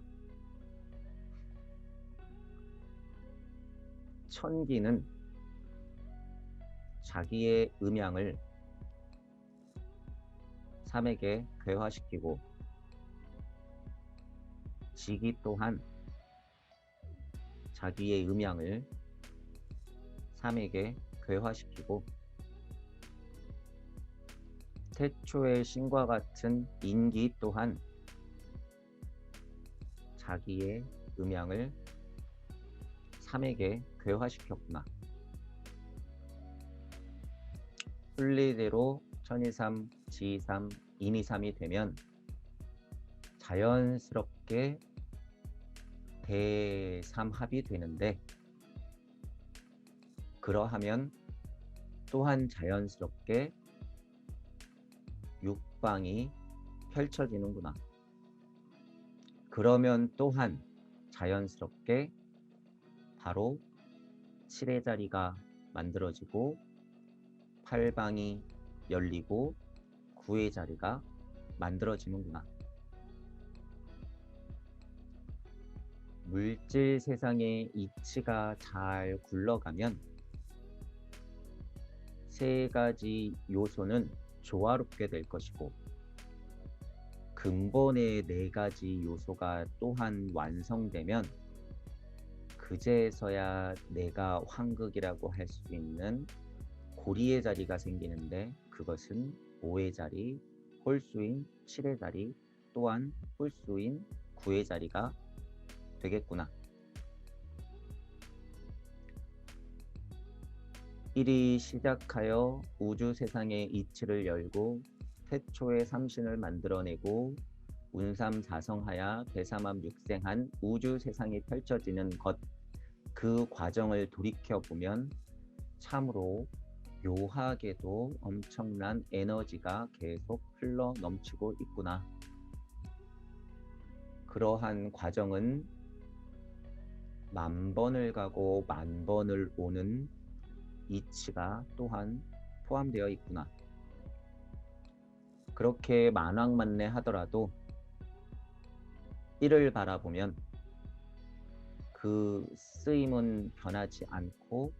천기는 자기의 음양을 3에게 괴화시키고 지기 또한 자기의 음양을 3에게 괴화시키고 태초의 신과 같은 인기 또한 자기의 음양을 3에게 괴화시켰구나. 순리대로 천이삼, 지이삼, 인이삼이 되면 자연스럽게 대삼합이 되는데, 그러하면 또한 자연스럽게 육방이 펼쳐지는구나. 그러면 또한 자연스럽게 바로 7의 자리가 만들어지고 8방이 열리고 9의 자리가 만들어지는구나. 물질 세상의 이치가 잘 굴러가면 세 가지 요소는 조화롭게 될 것이고, 근본의 네 가지 요소가 또한 완성되면 그제서야 내가 황극이라고 할 수 있는 고리의 자리가 생기는데, 그것은 5의 자리, 홀수인 7의 자리, 또한 홀수인 9의 자리가 되겠구나. 1이 시작하여 우주 세상의 이치를 열고 태초의 삼신을 만들어내고 운삼사성하야 대삼합 육생한 우주 세상이 펼쳐지는 것, 그 과정을 돌이켜보면 참으로 묘하게도 엄청난 에너지가 계속 흘러 넘치고 있구나. 그러한 과정은 10,000번을 가고 10,000번을 오는 이치가 또한 포함되어 있구나. 그렇게 만왕만내 하더라도 1을 바라보면 그 쓰임은 변하지 않고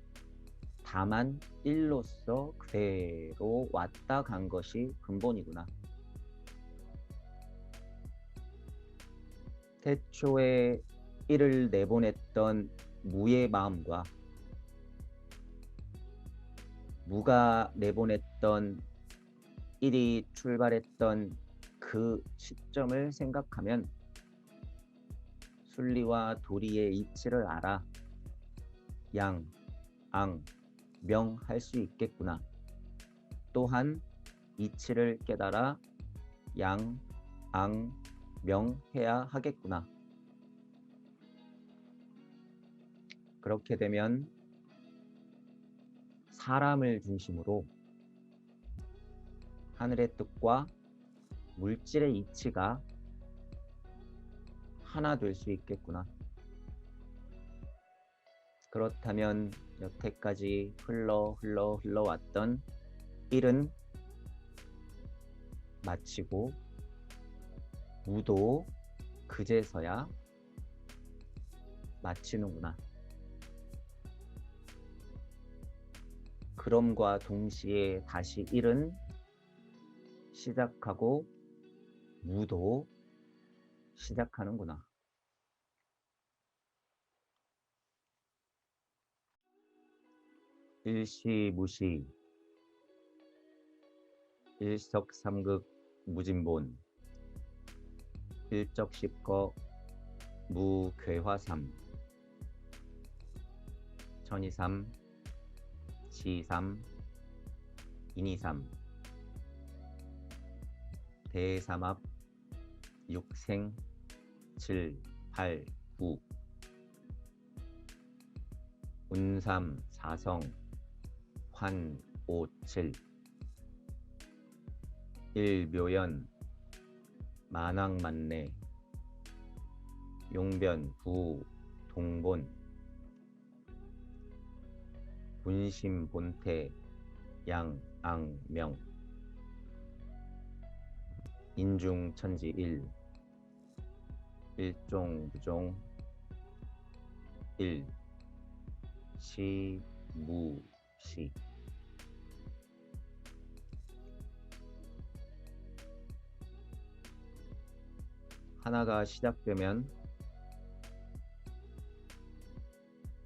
다만 1로서 그대로 왔다 간 것이 근본이구나. 태초에 1을 내보냈던 무의 마음과 무가 내보냈던 1이 출발했던 그 시점을 생각하면 순리와 도리의 이치를 알아 양, 앙, 명 할 수 있겠구나. 또한 이치를 깨달아 양, 앙, 명 해야 하겠구나. 그렇게 되면 사람을 중심으로 하늘의 뜻과 물질의 이치가 하나 될 수 있겠구나. 그렇다면 여태까지 흘러왔던 1은 마치고 무도 그제서야 마치는구나. 그럼과 동시에 다시 1은 시작하고 무도 시작하는구나. 일시무시, 일석삼극 무진본, 일적십거 무괴화삼, 천이삼, 지삼, 인이삼, 대삼합, 육생, 7, 8, 9, 운삼, 사성, 환, 5, 7, 일묘연, 만왕만내, 용변, 부, 동본, 분심, 본태, 양, 앙, 명, 인중, 천지, 일, 일종, 부종, 일, 시, 무, 시. 하나가 시작되면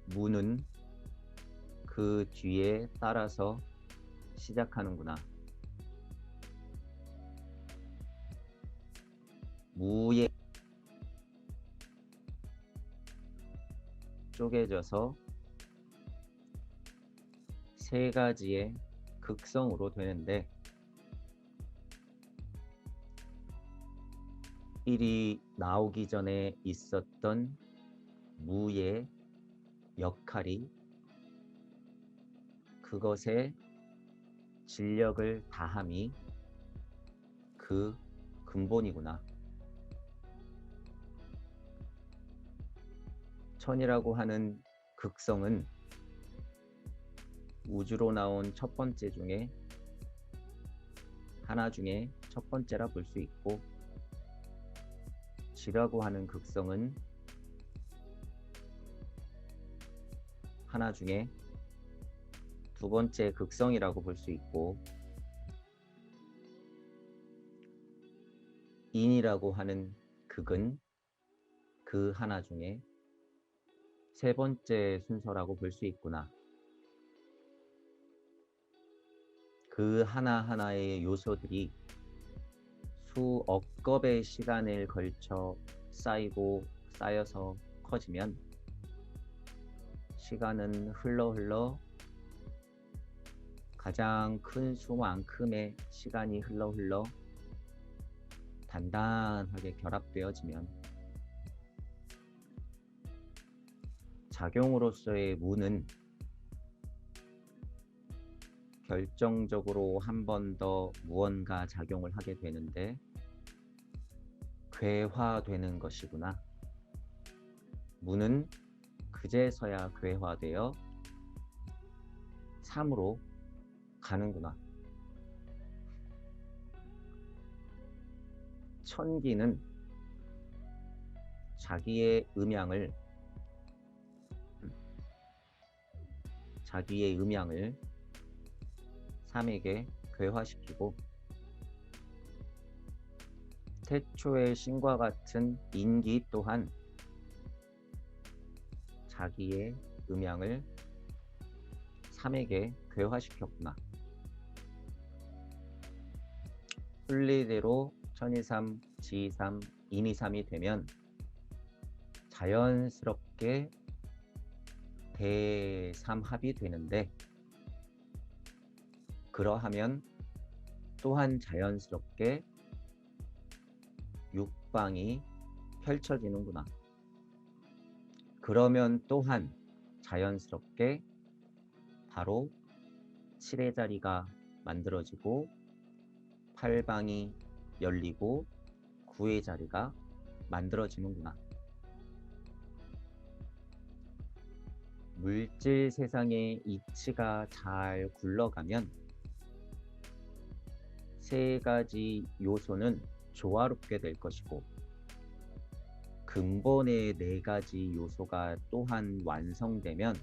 무는 그 뒤에 따라서 시작하는구나. 무에 쪼개져서 세 가지의 극성으로 되는데, 1이 나오기 전에 있었던 무의 역할이 그것에 진력을 다함이 그 근본이구나. 천이라고 하는 극성은 우주로 나온 첫 번째 중에 하나 중에 첫 번째라 볼 수 있고, 지라고 하는 극성은 하나 중에 두 번째 극성이라고 볼 수 있고, 인이라고 하는 극은 그 하나 중에 세 번째 순서라고 볼 수 있구나. 그 하나하나의 요소들이 수억 겁의 시간을 걸쳐 쌓이고 쌓여서 커지면 시간은 흘러 가장 큰 수만큼의 시간이 흘러 단단하게 결합되어지면 작용으로서의 무는 결정적으로 한 번 더 무언가 작용을 하게 되는데 괴화되는 것이구나. 무는 그제서야 괴화되어 3으로 가는구나. 천기는 자기의 음양을 3에게 괴화시키고, 태초의 신과 같은 인기 또한 자기의 음양을 3에게 괴화시켰구나. 순리대로 천이삼, 지이삼, 인이삼이 되면 자연스럽게 대삼합이 되는데, 그러하면 또한 자연스럽게 육방이 펼쳐지는구나. 그러면 또한 자연스럽게 바로 7의 자리가 만들어지고 8방이 열리고 9의 자리가 만들어지는구나. 물질 세상의 이치가 잘 굴러가면 세 가지 요소는 조화롭게 될 것이고, 근본의 네 가지 요소가 또한 완성되면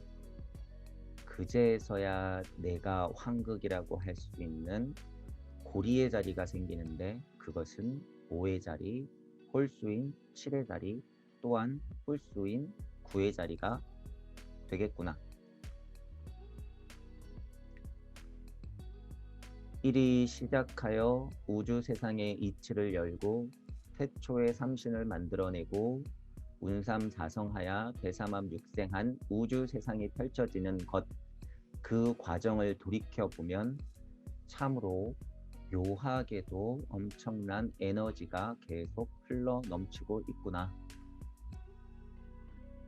그제서야 내가 황극이라고 할 수 있는 고리의 자리가 생기는데, 그것은 5의 자리, 홀수인 7의 자리, 또한 홀수인 9의 자리가 되겠구나. 1이 시작하여 우주 세상의 이치를 열고 태초의 삼신을 만들어내고 운삼사성하야 대삼합육생한 우주 세상이 펼쳐지는 것, 그 과정을 돌이켜보면 참으로 묘하게도 엄청난 에너지가 계속 흘러 넘치고 있구나.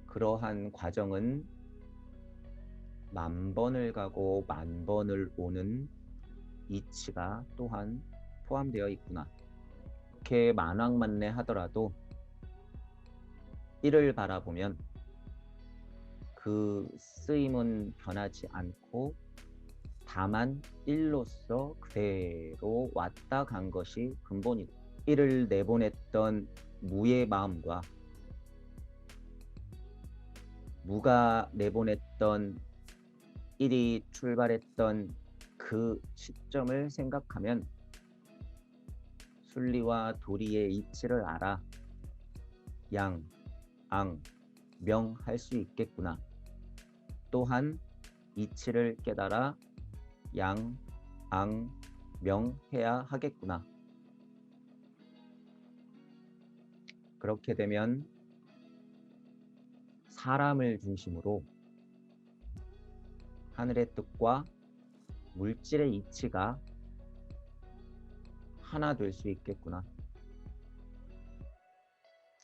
그러한 과정은 10,000번을 가고 10,000번을 오는 이치가 또한 포함되어 있구나. 이렇게 만왕만내 하더라도 1을 바라보면 그 쓰임은 변하지 않고 다만 1로서 그대로 왔다 간 것이 근본이고, 1을 내보냈던 무의 마음과 무가 내보냈던 1이 출발했던 그 시점을 생각하면 순리와 도리의 이치를 알아 양, 앙, 명 할 수 있겠구나. 또한 이치를 깨달아 양, 앙, 명 해야 하겠구나. 그렇게 되면 사람을 중심으로 하늘의 뜻과 물질의 이치가 하나 될 수 있겠구나.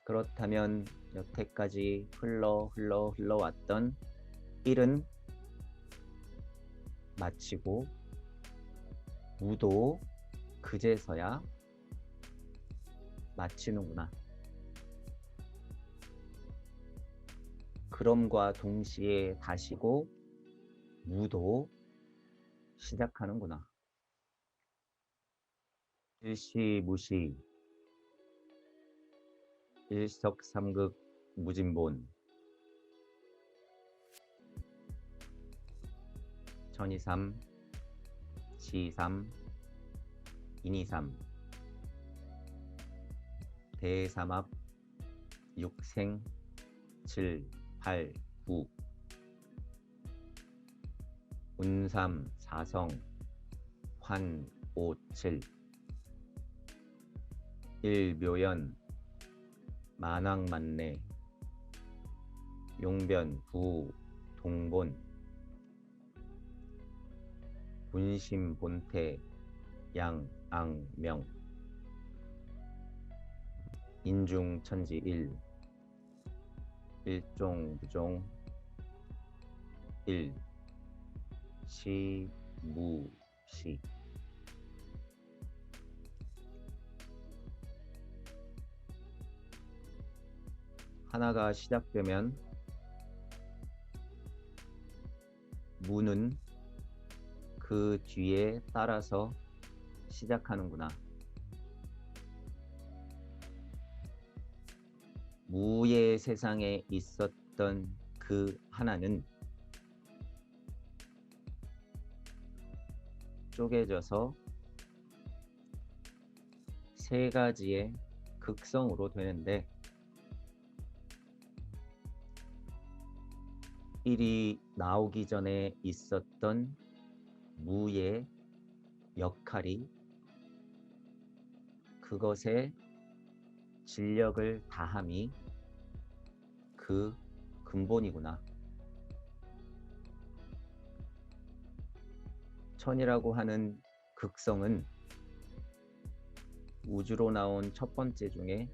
그렇다면 여태까지 흘러왔던 일은 마치고 무도 그제서야 마치는구나. 그럼과 동시에 다시고 무도 시작하는구나. 일시무시 일석삼극 무진본 천이삼 지삼 인이삼 대삼합 육생 7, 8, 9 운삼 사성 환 5, 7 일묘연 만왕만내 용변 구 동본 분심 본태 양앙명 인중천지 1 일종부종 1 시무시 하나가 시작되면 무는 그 뒤에 따라서 시작하는구나. 무의 세상에 있었던 그 하나는 쪼개져서 세 가지의 극성으로 되는데 일이 나오기 전에 있었던 무의 역할이 그것에 진력을 다함이 그 근본이구나. 천이라고 하는 극성은 우주로 나온 첫 번째 중에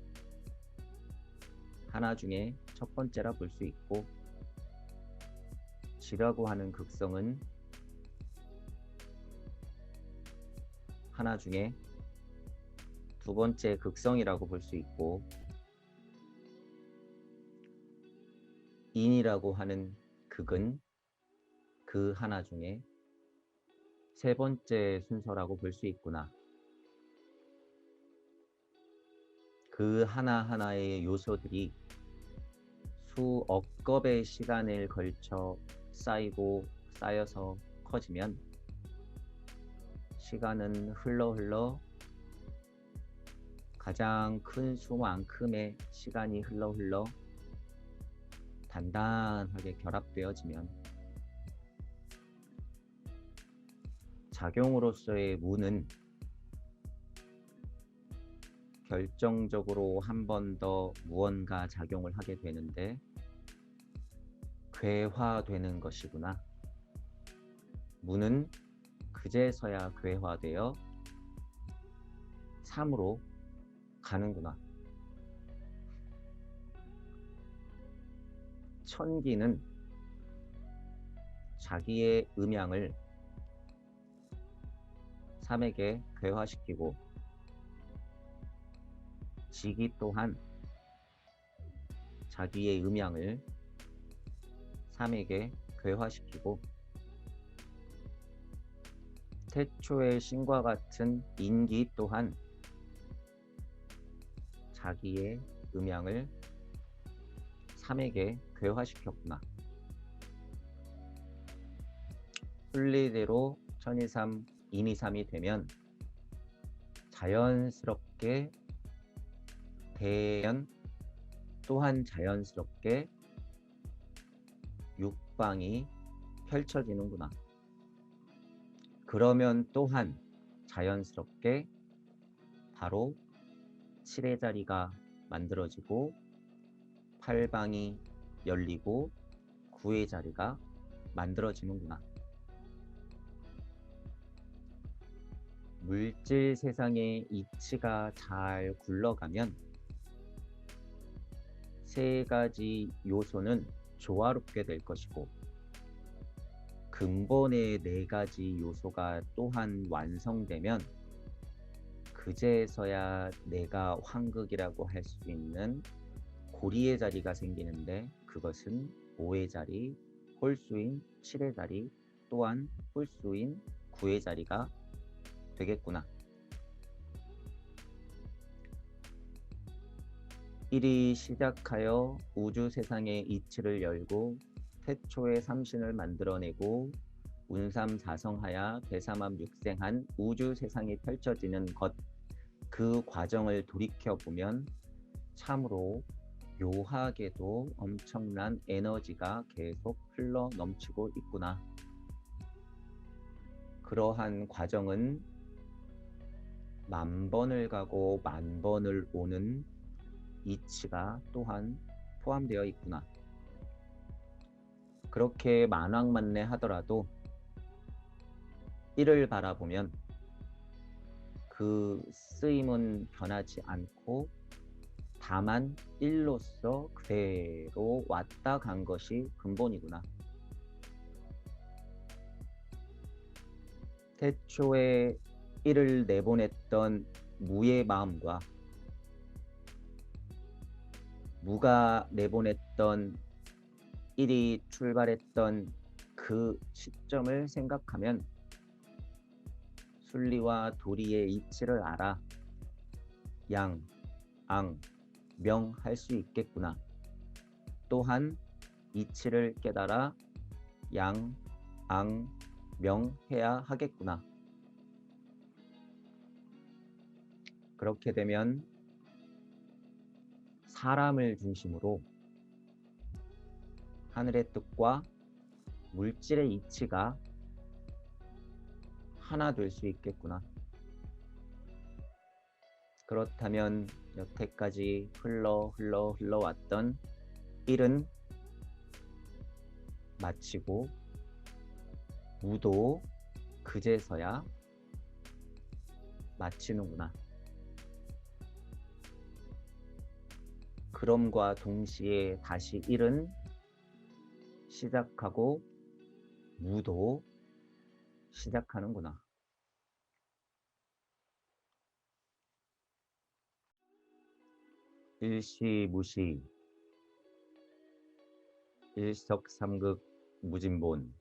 하나 중에 첫 번째라 볼 수 있고 지라고 하는 극성은 하나 중에 두 번째 극성이라고 볼 수 있고 인이라고 하는 극은 그 하나 중에 세 번째 순서라고 볼 수 있구나. 그 하나하나의 요소들이 수억 겁의 시간을 걸쳐 쌓이고 쌓여서 커지면 시간은 흘러 가장 큰 수만큼의 시간이 흘러 단단하게 결합되어지면 작용으로서의 무는 결정적으로 한 번 더 무언가 작용을 하게 되는데 괴화되는 것이구나. 무는 그제서야 괴화되어 3으로 가는구나. 천기는 자기의 음양을 3에게 괴화시키고 지기 또한 자기의 음양을 3에게 괴화시키고 태초의 신과 같은 인기 또한 자기의 음양을 3에게 괴화시켰구나. 순리대로 천이삼, 인이삼이 되면 자연스럽게 대연 또한 자연스럽게 육방이 펼쳐지는구나. 그러면 또한 자연스럽게 바로 7의 자리가 만들어지고 8방이 열리고 9의 자리가 만들어지는구나. 물질 세상의 이치가 잘 굴러가면 세 가지 요소는 조화롭게 될 것이고 근본의 네 가지 요소가 또한 완성되면 그제서야 내가 황극이라고 할 수 있는 고리의 자리가 생기는데 그것은 5의 자리, 홀수인 7의 자리, 또한 홀수인 9의 자리가 되겠구나. 1이 시작하여 우주 세상의 이치를 열고 태초의 삼신을 만들어내고 운삼사성하야 대삼합육생한 우주 세상이 펼쳐지는 것, 그 과정을 돌이켜보면 참으로 묘하게도 엄청난 에너지가 계속 흘러 넘치고 있구나. 그러한 과정은 10,000번을 가고 10,000번을 오는 이치가 또한 포함되어 있구나. 그렇게 만왕만내 하더라도 1을 바라보면 그 쓰임은 변하지 않고 다만 1로서 그대로 왔다 간 것이 근본이구나. 태초에 1을 내보냈던 무의 마음과 무가 내보냈던 1이 출발했던 그 시점을 생각하면 순리와 도리의 이치를 알아 양, 앙, 명 할 수 있겠구나. 또한 이치를 깨달아 양, 앙, 명 해야 하겠구나. 그렇게 되면 사람을 중심으로 하늘의 뜻과 물질의 이치가 하나 될 수 있겠구나. 그렇다면 여태까지 흘러왔던 1은 마치고 무도 그제서야 마치는구나. 그럼과 동시에 다시 1은 시작하고 무도 시작하는구나. 일시무시, 일석삼극 무진본,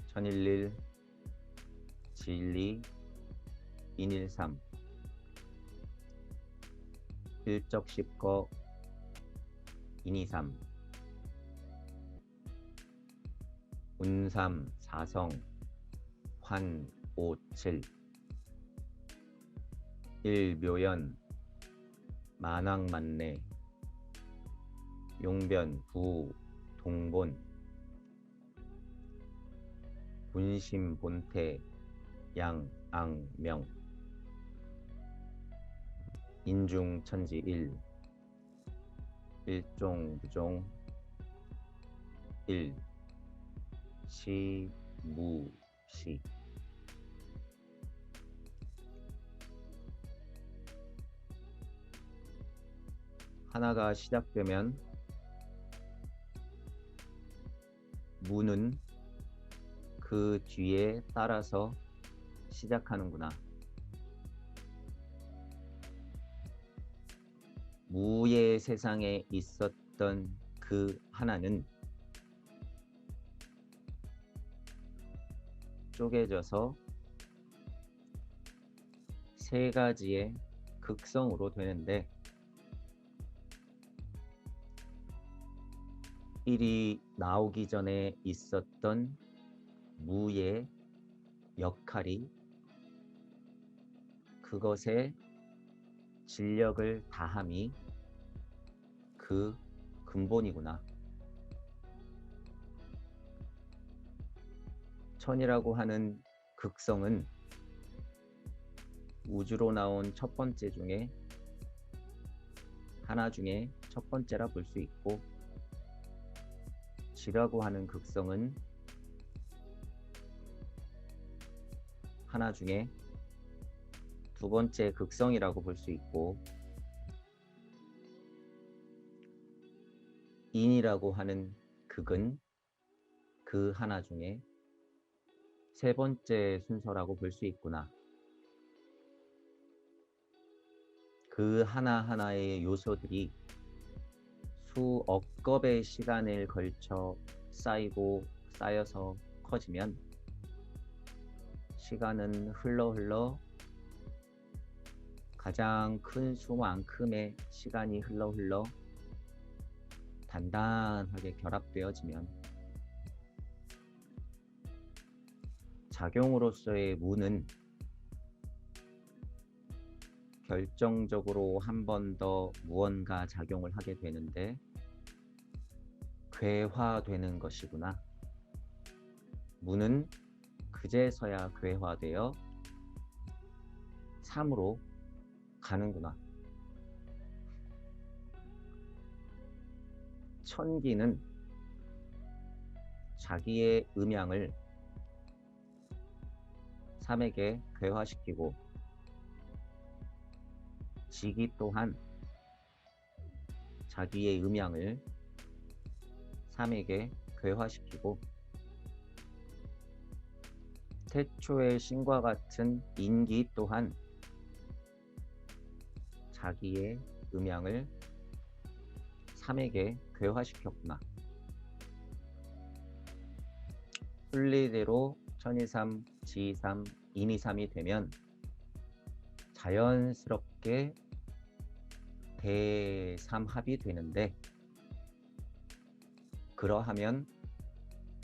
천일일, 지일리, 인일삼, 일적십거, 인이삼, 운삼, 사성, 환, 오칠, 일묘연, 만왕만내, 용변, 부, 동본, 분심, 본태, 양, 앙, 명, 인중, 천지, 일, 일종, 부종, 일, 시, 무, 시. 하나가 시작되면 무는 그 뒤에 따라서 시작하는구나. 무의 세상에 있었던 그 하나는 쪼개져서 세 가지의 극성으로 되는데 1이 나오기 전에 있었던 무의 역할이 그것에 진력을 다함이 그 근본이구나. 천이라고 하는 극성은 우주로 나온 첫 번째 중에 하나 중에 첫 번째라 볼 수 있고, 지라고 하는 극성은 하나 중에 두 번째 극성이라고 볼 수 있고, 인이라고 하는 극은 그 하나 중에 세 번째 순서라고 볼 수 있구나. 그 하나하나의 요소들이 수억 겁의 시간을 걸쳐 쌓이고 쌓여서 커지면 시간은 흘러 가장 큰 수만큼의 시간이 흘러 단단하게 결합되어지면 작용으로서의 무는 결정적으로 한 번 더 무언가 작용을 하게 되는데 괴화되는 것이구나. 무는 그제서야 괴화되어 참으로 가는구나. 천기는 자기의 음양을 삼에게 괴화시키고, 지기 또한 자기의 음양을 삼에게 괴화시키고, 태초의 신과 같은 인기 또한 자기의 음양을 삼에게 괴화시켰구나. 순리대로 천이삼, 지이삼, 인이삼이 되면 자연스럽게 대삼합이 되는데, 그러하면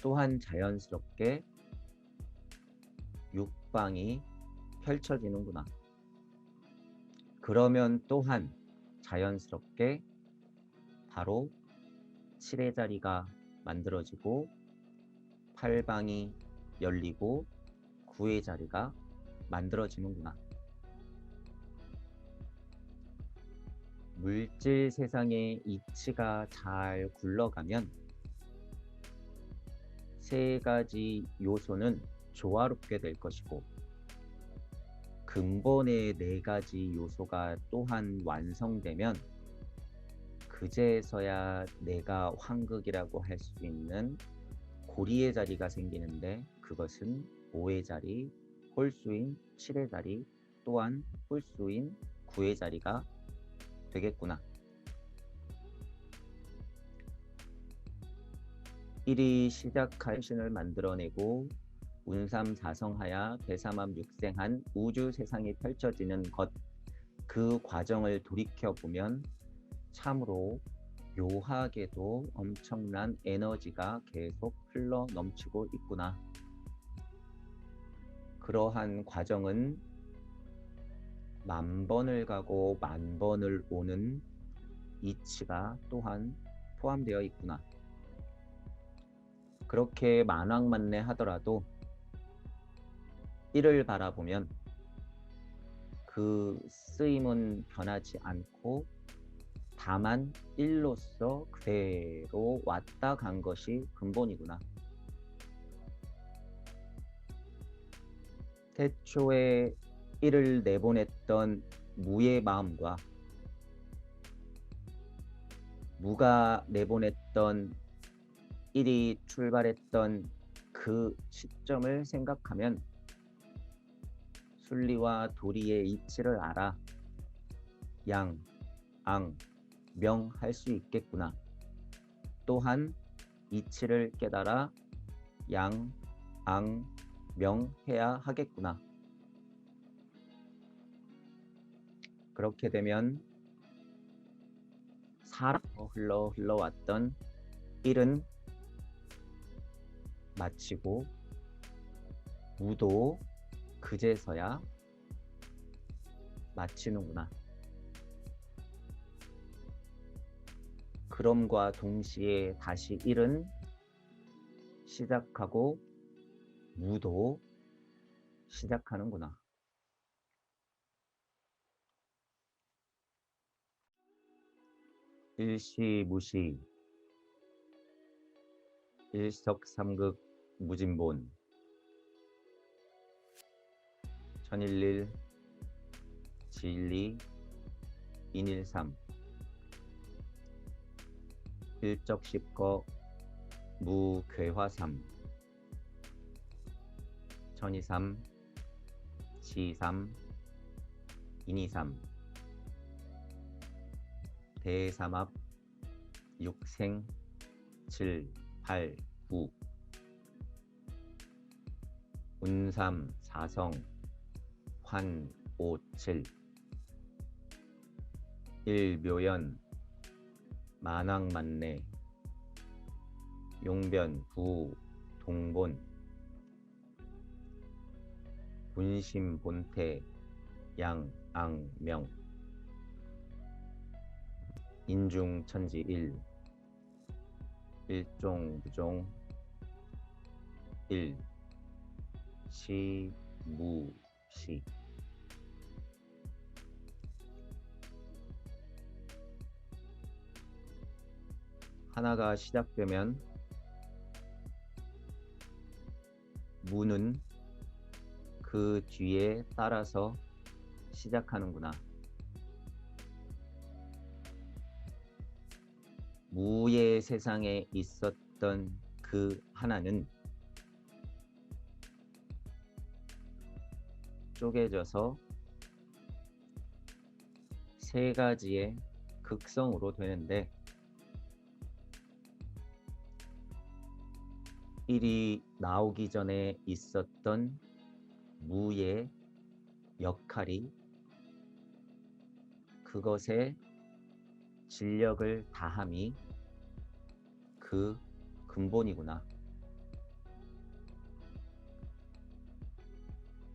또한 자연스럽게 육방이 펼쳐지는구나. 그러면 또한 자연스럽게 바로 7의 자리가 만들어지고 8방이 열리고 9의 자리가 만들어지는구나. 물질 세상의 이치가 잘 굴러가면 세 가지 요소는 조화롭게 될 것이고, 근본의 네 가지 요소가 또한 완성되면 그제서야 내가 환극이라고 할 수 있는 고리의 자리가 생기는데, 그것은 5의 자리, 홀수인 7의 자리, 또한 홀수인 9의 자리가 되겠구나. 1이 시작할 신을 만들어내고 운삼사성하야 대삼합육생한 우주 세상이 펼쳐지는 것, 그 과정을 돌이켜보면 참으로 묘하게도 엄청난 에너지가 계속 흘러 넘치고 있구나. 그러한 과정은 만번을 가고 만번을 오는 이치가 또한 포함되어 있구나. 그렇게 만왕만내 하더라도 1을 바라보면 그 쓰임은 변하지 않고 다만 1로서 그대로 왔다 간 것이 근본이구나. 태초에 1을 내보냈던 무의 마음과 무가 내보냈던 1이 출발했던 그 시점을 생각하면 순리와 도리의 이치를 알아 양, 앙, 명 할 수 있겠구나. 또한 이치를 깨달아 양, 앙, 명 해야 하겠구나. 그렇게 되면 살아 흘러왔던 1은 마치고 무도 그제서야 마치는구나. 그럼과 동시에 다시 1은 시작하고 무도 시작하는구나. 일시무시, 일석삼극 무진본, 천일일, 지일리, 인일삼, 일적십거 무괴화삼, 천이삼, 지삼, 인이삼, 대삼합, 육생, 칠, 팔, 구, 운삼, 사성, 환, 오, 칠, 일묘연, 만왕만내, 용변, 구, 동본, 분심, 본태, 양, 앙, 명, 인중, 천지, 일, 일종, 부종, 일, 시, 무, 시. 하나가 시작되면 무는 그 뒤에 따라서 시작하는구나. 무의 세상에 있었던 그 하나는 쪼개져서 세 가지의 극성으로 되는데, 일이 나오기 전에 있었던 무의 역할이 그것에 진력을 다함이 그 근본이구나.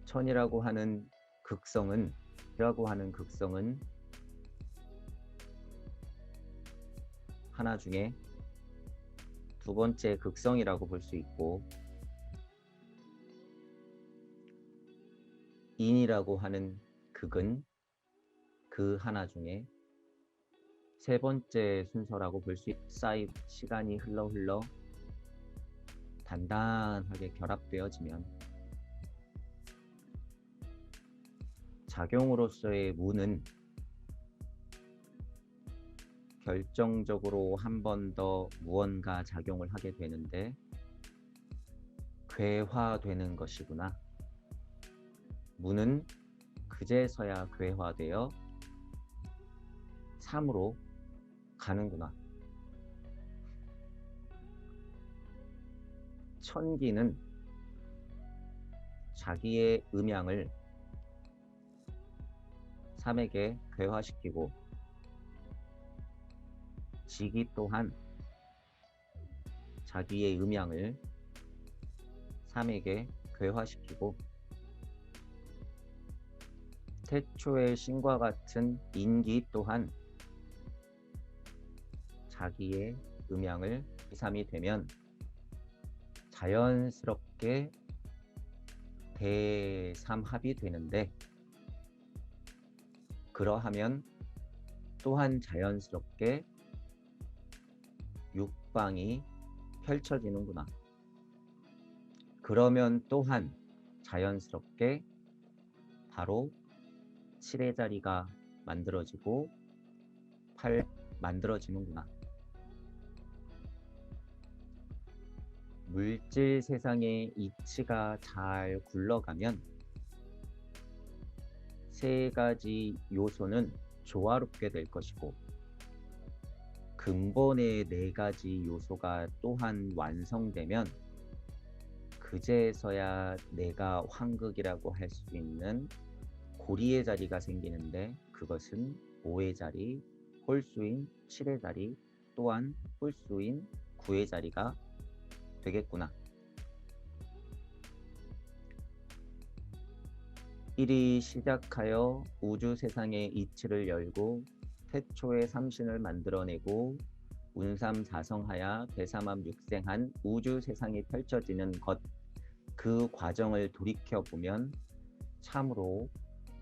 천이라고 하는 극성은 하나 중에 두 번째 극성이라고 볼 수 있고, 인이라고 하는 극은 그 하나 중에 세 번째 순서라고 볼 수 있고, 시간이 흘러 단단하게 결합되어지면 작용으로서의 무는 결정적으로 한 번 더 무언가 작용을 하게 되는데 괴화되는 것이구나. 무는 그제서야 괴화되어 3으로 가는구나. 천기는 자기의 음양을 3에게 괴화시키고, 지기 또한 자기의 음양을 3에게 괴화시키고, 태초의 신과 같은 인기 또한 자기의 음양을 2, 3이 되면 자연스럽게 대삼합이 되는데, 그러하면 또한 자연스럽게 육방이 펼쳐지는구나. 그러면 또한 자연스럽게 바로 7의 자리가 만들어지고 8 만들어지는구나. 물질 세상의 이치가 잘 굴러가면 세 가지 요소는 조화롭게 될 것이고, 근본의 네 가지 요소가 또한 완성되면 그제서야 내가 황극이라고 할 수 있는 고리의 자리가 생기는데, 그것은 5의 자리, 홀수인 7의 자리, 또한 홀수인 9의 자리가 되겠구나. 1이 시작하여 우주 세상의 이치를 열고 태초의 삼신을 만들어내고 운삼 사성하야 대삼합 육생한 우주 세상이 펼쳐지는 것, 그 과정을 돌이켜보면 참으로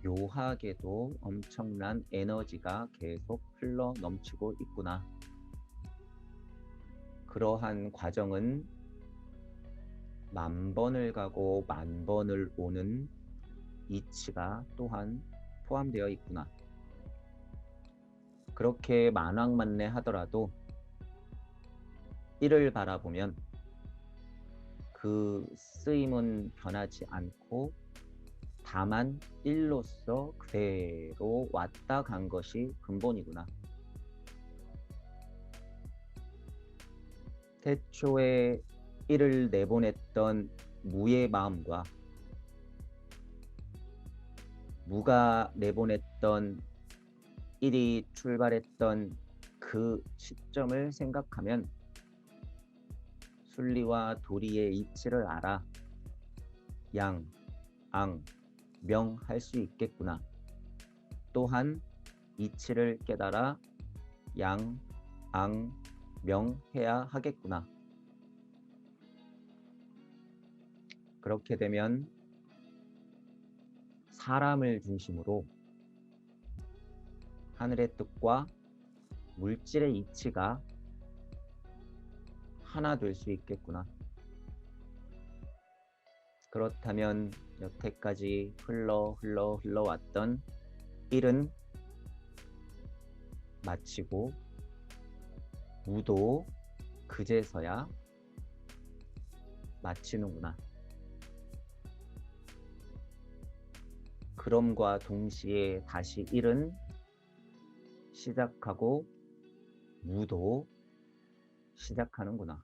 묘하게도 엄청난 에너지가 계속 흘러 넘치고 있구나. 그러한 과정은 10,000번을 가고 10,000번을 오는 이치가 또한 포함되어 있구나. 그렇게 만왕만내 하더라도 이를 바라보면 그 쓰임은 변하지 않고 다만 일로서 그대로 왔다 간 것이 근본이구나. 태초에 일을 내보냈던 무의 마음과 무가 내보냈던 일이 출발했던 그 시점을 생각하면 순리와 도리의 이치를 알아 양, 앙, 명 할 수 있겠구나. 또한 이치를 깨달아 양, 앙, 명 해야 하겠구나. 그렇게 되면 사람을 중심으로 하늘의 뜻과 물질의 이치가 하나 될 수 있겠구나. 그렇다면 여태까지 흘러왔던 일은 마치고 무도 그제서야 마치는구나. 그럼과 동시에 다시 일은 시작하고 무도 시작하는구나.